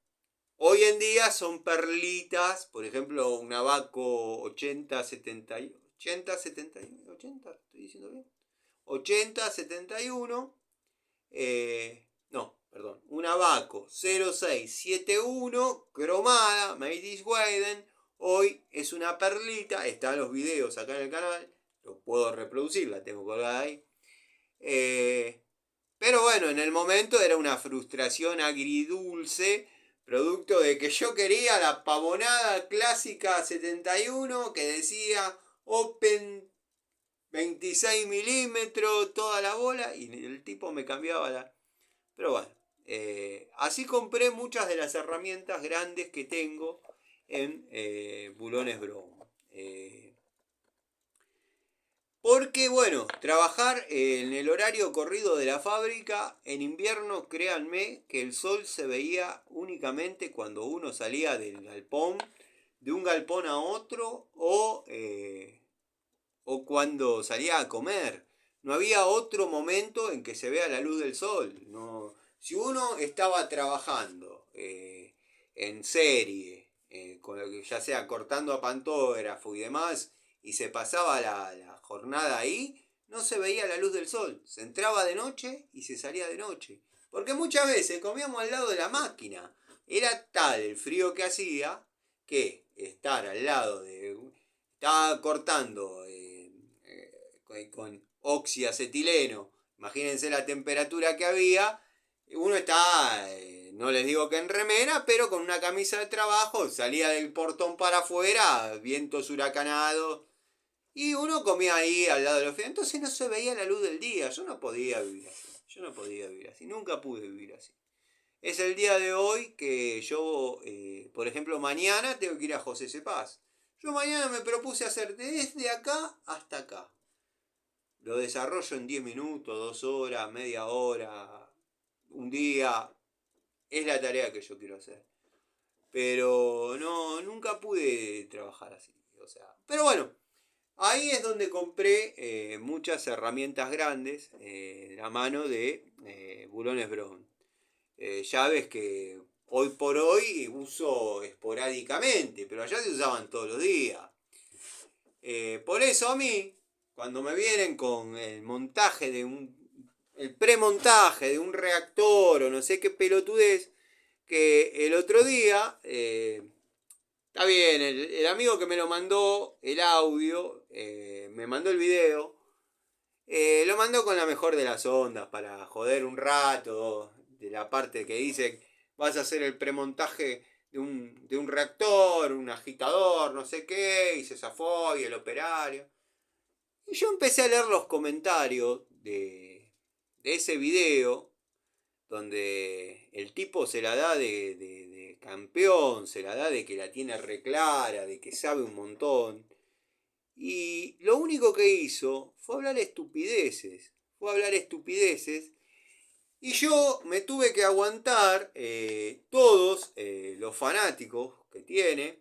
hoy en día son perlitas, por ejemplo, un Abaco 80 estoy diciendo bien. 8071, no, perdón, un Abaco 0671 cromada, Made in Sweden, hoy es una perlita, están los videos acá en el canal, lo puedo reproducir, la tengo colgada ahí. Pero bueno, en el momento era una frustración agridulce, producto de que yo quería la pavonada clásica 71 que decía Open 26 milímetros, toda la bola, y el tipo me cambiaba la... Pero bueno, así compré muchas de las herramientas grandes que tengo en Bulones Brown. Porque bueno, trabajar en el horario corrido de la fábrica, en invierno, créanme que el sol se veía únicamente cuando uno salía del galpón, de un galpón a otro, o cuando salía a comer. No había otro momento en que se vea la luz del sol. No. Si uno estaba trabajando en serie, con lo que ya sea cortando a pantógrafo y demás, y se pasaba la jornada ahí, no se veía la luz del sol. Se entraba de noche y se salía de noche. Porque muchas veces comíamos al lado de la máquina. Era tal el frío que hacía que estar al lado de... Estaba cortando con oxiacetileno. Imagínense la temperatura que había. Uno está, no les digo que en remera, pero con una camisa de trabajo, salía del portón para afuera, vientos huracanados. Y uno comía ahí al lado de los fríos. Entonces no se veía la luz del día. Yo no podía vivir así. Yo no podía vivir así. Nunca pude vivir así. Es el día de hoy que yo, por ejemplo, mañana tengo que ir a José Cepaz. Yo mañana me propuse hacer desde acá hasta acá. Lo desarrollo en 10 minutos, 2 horas, media hora, un día. Es la tarea que yo quiero hacer. Pero no, nunca pude trabajar así. O sea, pero bueno, ahí es donde compré muchas herramientas grandes, la mano de Bulones Brown. Llaves que hoy por hoy uso esporádicamente, pero allá se usaban todos los días. Por eso a mí, cuando me vienen con el montaje de el premontaje de un reactor o no sé qué pelotudez, que el otro día, está bien, el amigo que me lo mandó, el audio, me mandó el video, lo mandó con la mejor de las ondas para joder un rato, de la parte que dice vas a hacer el premontaje de un reactor, un agitador, no sé qué, y se zafó y el operario. Y yo empecé a leer los comentarios de ese video, donde el tipo se la da de campeón, se la da de que la tiene reclara, de que sabe un montón. Y lo único que hizo fue hablar estupideces. Fue hablar estupideces. Y yo me tuve que aguantar todos los fanáticos que tiene,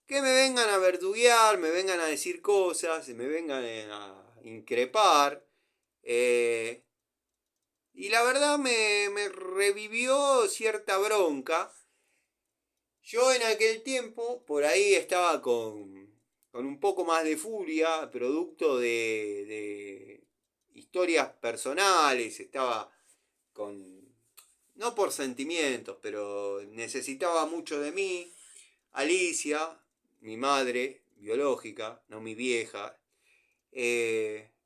que me vengan a verduguear, me vengan a decir cosas, me vengan a increpar. eh, y la verdad me revivió cierta bronca. Yo en aquel tiempo por ahí estaba con un poco más de furia, producto de historias personales, estaba con... No por sentimientos, pero necesitaba mucho de mí. Alicia, mi madre biológica, no mi vieja,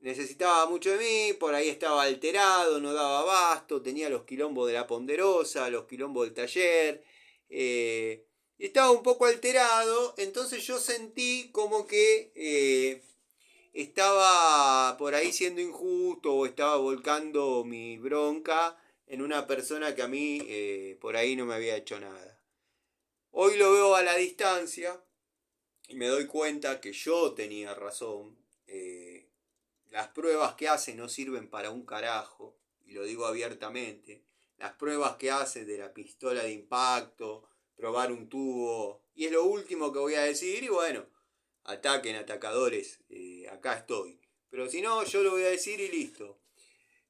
necesitaba mucho de mí, por ahí estaba alterado, no daba abasto, tenía los quilombos de la ponderosa, los quilombos del taller, y estaba un poco alterado, entonces yo sentí como que estaba por ahí siendo injusto o estaba volcando mi bronca en una persona que a mí por ahí no me había hecho nada. Hoy lo veo a la distancia y me doy cuenta que yo tenía razón. Las pruebas que hace no sirven para un carajo, y lo digo abiertamente. Las pruebas que hace de la pistola de impacto, probar un tubo, y es lo último que voy a decir, y bueno, ataquen atacadores, acá estoy. Pero si no, yo lo voy a decir y listo.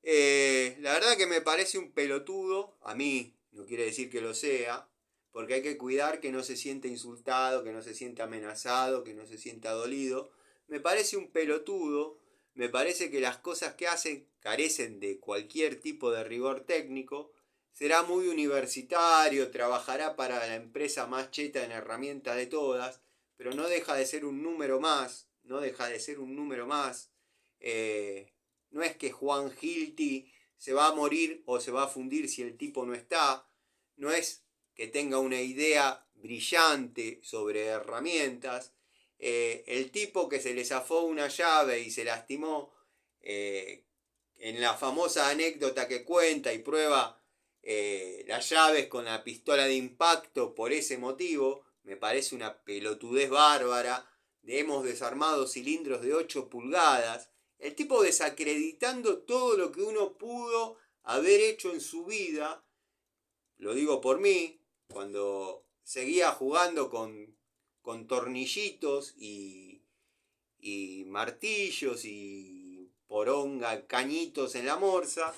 La verdad que me parece un pelotudo, a mí, no quiere decir que lo sea, porque hay que cuidar que no se sienta insultado, que no se sienta amenazado, que no se sienta dolido. Me parece un pelotudo, me parece que las cosas que hacen carecen de cualquier tipo de rigor técnico, será muy universitario, trabajará para la empresa más cheta en herramientas de todas, pero no deja de ser un número más, no deja de ser un número más. Eh, no es que Juan Gilti se va a morir o se va a fundir si el tipo no está. No es que tenga una idea brillante sobre herramientas. El tipo que se le zafó una llave y se lastimó, en la famosa anécdota que cuenta y prueba las llaves con la pistola de impacto por ese motivo, me parece una pelotudez bárbara. Hemos desarmado cilindros de 8 pulgadas. El tipo desacreditando todo lo que uno pudo haber hecho en su vida, lo digo por mí, cuando seguía jugando con tornillitos y martillos y poronga, cañitos en la morsa,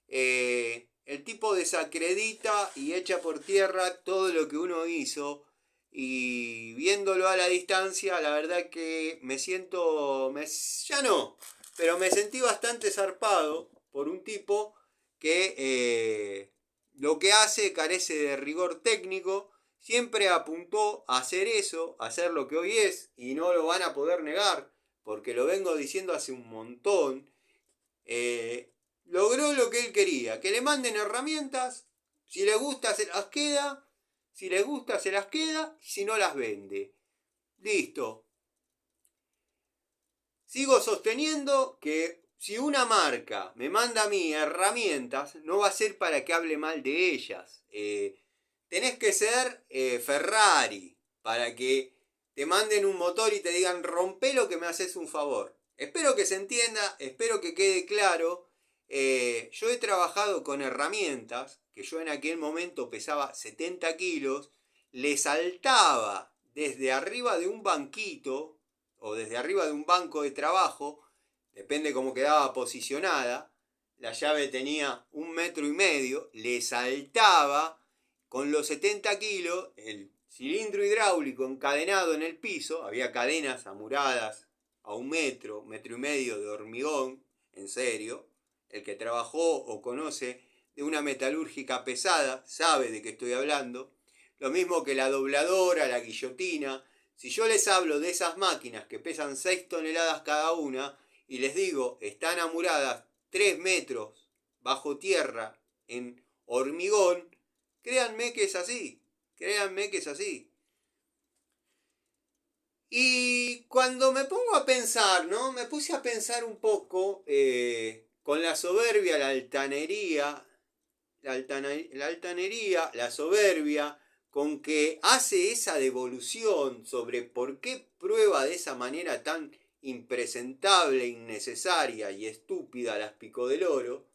el tipo desacredita y echa por tierra todo lo que uno hizo. Y viéndolo a la distancia, la verdad que me siento, ya no, pero me sentí bastante zarpado por un tipo que lo que hace carece de rigor técnico, siempre apuntó a hacer eso, a hacer lo que hoy es, y no lo van a poder negar, porque lo vengo diciendo hace un montón. Logró lo que él quería, que le manden herramientas, si le gusta se las queda, si les gusta se las queda, si no las vende. Listo. Sigo sosteniendo que si una marca me manda a mí herramientas, no va a ser para que hable mal de ellas. Tenés que ser Ferrari para que te manden un motor y te digan rompe lo que me haces un favor. Espero que se entienda, espero que quede claro. Yo he trabajado con herramientas que yo en aquel momento pesaba 70 kilos, le saltaba desde arriba de un banquito o desde arriba de un banco de trabajo, depende cómo quedaba posicionada, la llave tenía 1,5 metros, le saltaba con los 70 kilos, el cilindro hidráulico encadenado en el piso, había cadenas amuradas a 1 metro, 1,5 metros de hormigón, en serio, el que trabajó o conoce de una metalúrgica pesada sabe de qué estoy hablando, lo mismo que la dobladora, la guillotina. Si yo les hablo de esas máquinas que pesan 6 toneladas cada una y les digo están amuradas 3 metros bajo tierra en hormigón, créanme que es así, créanme que es así. Y cuando me pongo a pensar, ¿no? Me puse a pensar un poco con la soberbia, la altanería, la altanería, la soberbia, con que hace esa devolución sobre por qué prueba de esa manera tan impresentable, innecesaria y estúpida las Pico del Oro,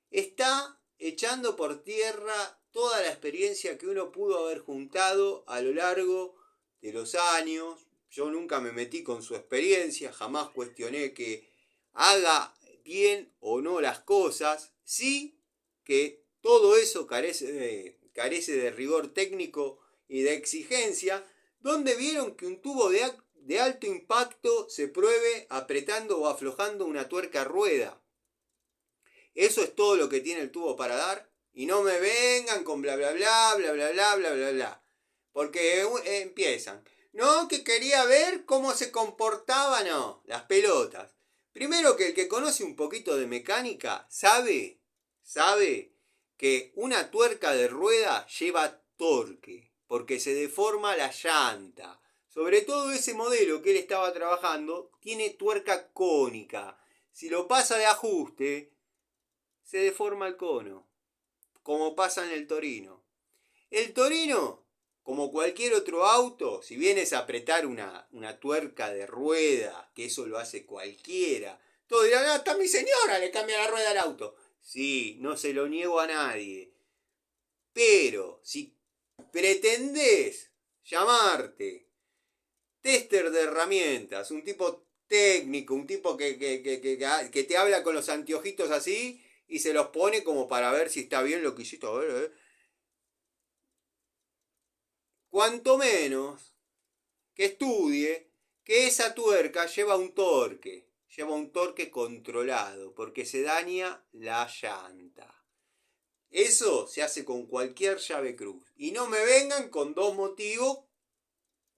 está echando por tierra toda la experiencia que uno pudo haber juntado a lo largo de los años. Yo nunca me metí con su experiencia, jamás cuestioné que haga bien o no las cosas. Sí que todo eso carece de rigor técnico y de exigencia, donde vieron que un tubo de alto impacto se pruebe apretando o aflojando una tuerca rueda. Eso es todo lo que tiene el tubo para dar. Y no me vengan con bla bla bla, bla bla bla, bla bla bla. Porque empiezan. No, que quería ver cómo se comportaban, no, las pelotas. Primero que el que conoce un poquito de mecánica sabe que una tuerca de rueda lleva torque, porque se deforma la llanta. Sobre todo ese modelo que él estaba trabajando tiene tuerca cónica. Si lo pasa de ajuste, se deforma el cono, como pasa en el Torino. El Torino, como cualquier otro auto, si vienes a apretar una tuerca de rueda, que eso lo hace cualquiera, todos dirán, ah, hasta mi señora le cambia la rueda al auto. Sí, no se lo niego a nadie. Pero si pretendés llamarte tester de herramientas, un tipo técnico, un tipo que te habla con los anteojitos así y se los pone como para ver si está bien lo que hiciste. A ver. Cuanto menos que estudie que esa tuerca lleva un torque controlado, porque se daña la llanta. Eso se hace con cualquier llave cruz. Y no me vengan con dos motivos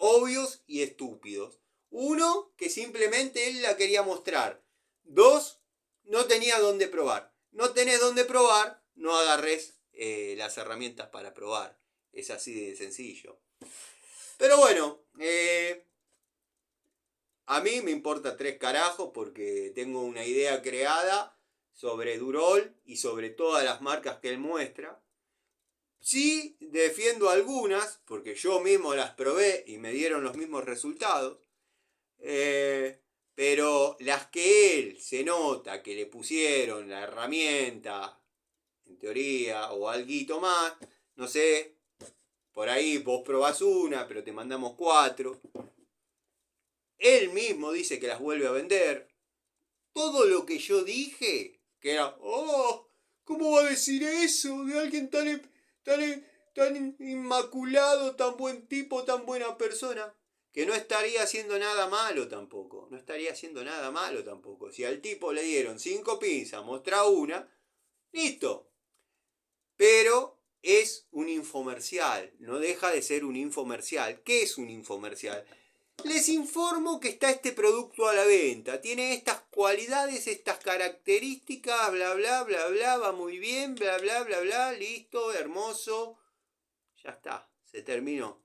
obvios y estúpidos. Uno, que simplemente él la quería mostrar. Dos, no tenía dónde probar. No tenés dónde probar, no agarres las herramientas para probar. Es así de sencillo. Pero bueno, a mí me importa tres carajos porque tengo una idea creada sobre Durol y sobre todas las marcas que él muestra. Sí, defiendo algunas, porque yo mismo las probé y me dieron los mismos resultados. Pero las que él se nota que le pusieron la herramienta, en teoría, o alguito más, no sé, por ahí vos probás una, pero te mandamos 4. Él mismo dice que las vuelve a vender. Todo lo que yo dije, que era, ¿cómo va a decir eso de alguien tan inmaculado, tan buen tipo, tan buena persona? Que no estaría haciendo nada malo tampoco. No estaría haciendo nada malo tampoco. Si al tipo le dieron 5 pinzas, mostrá una, listo. Pero es un infomercial. No deja de ser un infomercial. ¿Qué es un infomercial? Les informo que está este producto a la venta. Tiene estas cualidades, estas características, bla, bla, bla, bla. Va muy bien, bla, bla, bla, bla. Listo, hermoso. Ya está, se terminó.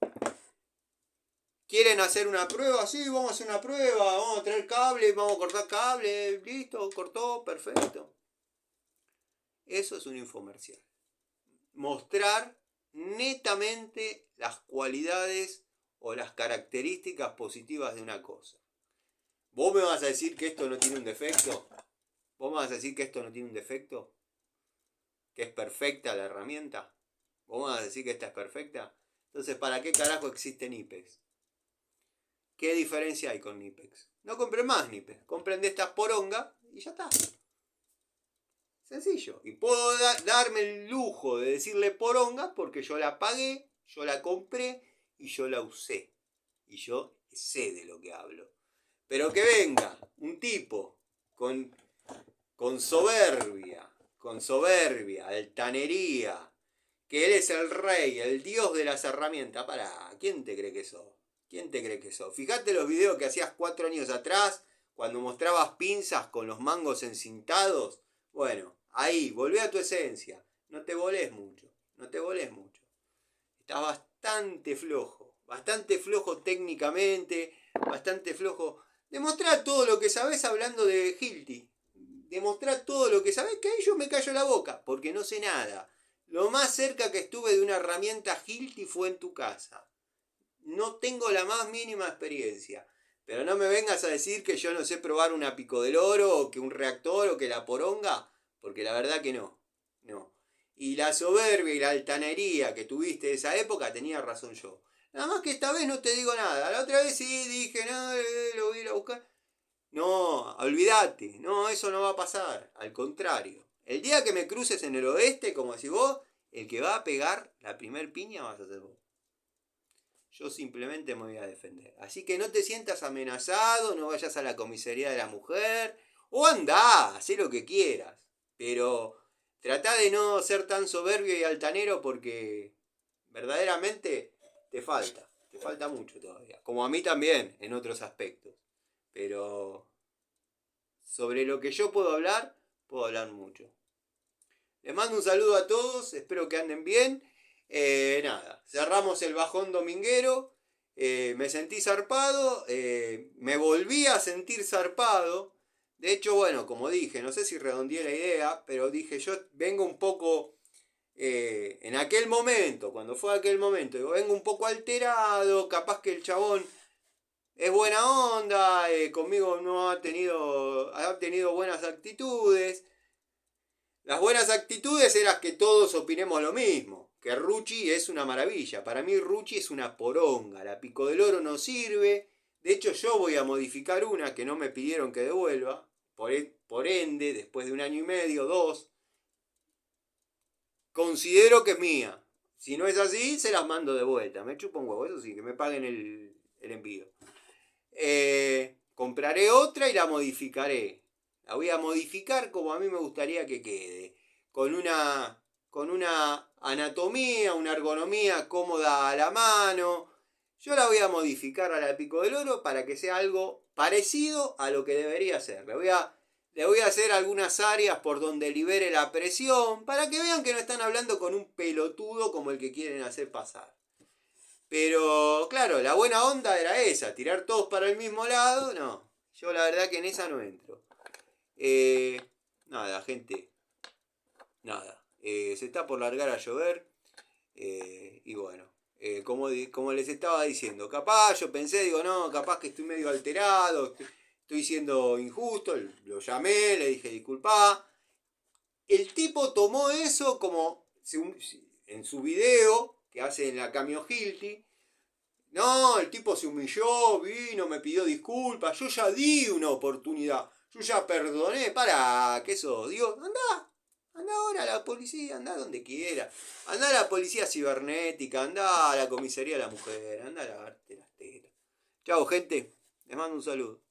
¿Quieren hacer una prueba? Sí, vamos a hacer una prueba. Vamos a traer cable, vamos a cortar cable. Listo, cortó, perfecto. Eso es un infomercial. Mostrar netamente las cualidades o las características positivas de una cosa. ¿Vos me vas a decir que esto no tiene un defecto? ¿Vos me vas a decir que esto no tiene un defecto? ¿Que es perfecta la herramienta? ¿Vos me vas a decir que esta es perfecta? Entonces, ¿para qué carajo existe Nipex? ¿Qué diferencia hay con Nipex? No compren más Nipex. Compren de estas porongas y ya está. Sencillo. Y puedo darme el lujo de decirle poronga porque yo la pagué, yo la compré y yo la usé. Y yo sé de lo que hablo. Pero que venga un tipo con soberbia, altanería, que él es el rey, el dios de las herramientas. ¿Quién te cree que sos? ¿Quién te cree que sos? Fíjate los videos que hacías 4 años atrás, cuando mostrabas pinzas con los mangos encintados. Bueno, ahí, volvé a tu esencia. No te volés mucho, no te volés mucho. Estás bastante flojo técnicamente, bastante flojo. Demostrá todo lo que sabés hablando de Hilti. Demostrá todo lo que sabés, que ahí yo me callo la boca, porque no sé nada. Lo más cerca que estuve de una herramienta Hilti fue en tu casa. No tengo la más mínima experiencia. Pero no me vengas a decir que yo no sé probar una pico del oro, o que un reactor, o que la poronga, porque la verdad que no. No. Y la soberbia y la altanería que tuviste de esa época tenía razón yo. Nada más que esta vez no te digo nada. La otra vez sí dije, no, lo voy a ir a buscar. No, olvídate. No, eso no va a pasar. Al contrario. El día que me cruces en el oeste, como si vos, el que va a pegar la primer piña vas a ser vos. Yo simplemente me voy a defender. Así que no te sientas amenazado, no vayas a la comisaría de la mujer. O andá, haz lo que quieras. Pero tratá de no ser tan soberbio y altanero porque verdaderamente te falta mucho todavía. Como a mí también en otros aspectos. Pero sobre lo que yo puedo hablar mucho. Les mando un saludo a todos, espero que anden bien. Nada, cerramos el bajón dominguero. Me sentí zarpado, me volví a sentir zarpado. De hecho, bueno, como dije, no sé si redondeé la idea, pero dije, yo vengo un poco, en aquel momento, cuando fue aquel momento, digo, vengo un poco alterado, capaz que el chabón es buena onda, conmigo no ha tenido buenas actitudes. Las buenas actitudes eran que todos opinemos lo mismo, que Rucci es una maravilla. Para mí Rucci es una poronga, la pico del oro no sirve, De hecho, yo voy a modificar una que no me pidieron que devuelva. Por ende, después de 1 año y medio, 2, considero que es mía. Si no es así, se las mando de vuelta. Me chupo un huevo, eso sí, que me paguen el envío. Compraré otra y la modificaré. La voy a modificar como a mí me gustaría que quede. Con una anatomía, una ergonomía cómoda a la mano. Yo la voy a modificar a la Pico del Oro para que sea algo parecido a lo que debería ser. Le voy a hacer algunas áreas por donde libere la presión, para que vean que no están hablando con un pelotudo como el que quieren hacer pasar. Pero claro, la buena onda era esa, tirar todos para el mismo lado, no. Yo la verdad que en esa no entro. Nada, gente, nada. Se está por largar a llover. Y bueno, como les estaba diciendo, capaz yo pensé, digo, no, capaz que estoy medio alterado, estoy siendo injusto, lo llamé, le dije disculpa. El tipo tomó eso como en su video que hace en la Camio Hilti. No, el tipo se humilló, vino, me pidió disculpas, yo ya di una oportunidad, yo ya perdoné, para, ¿qué eso? Digo, anda ahora a la policía, anda donde quiera, anda a la policía cibernética, anda a la comisaría de la mujer, anda a lavarte las tetas. Chao, gente, les mando un saludo.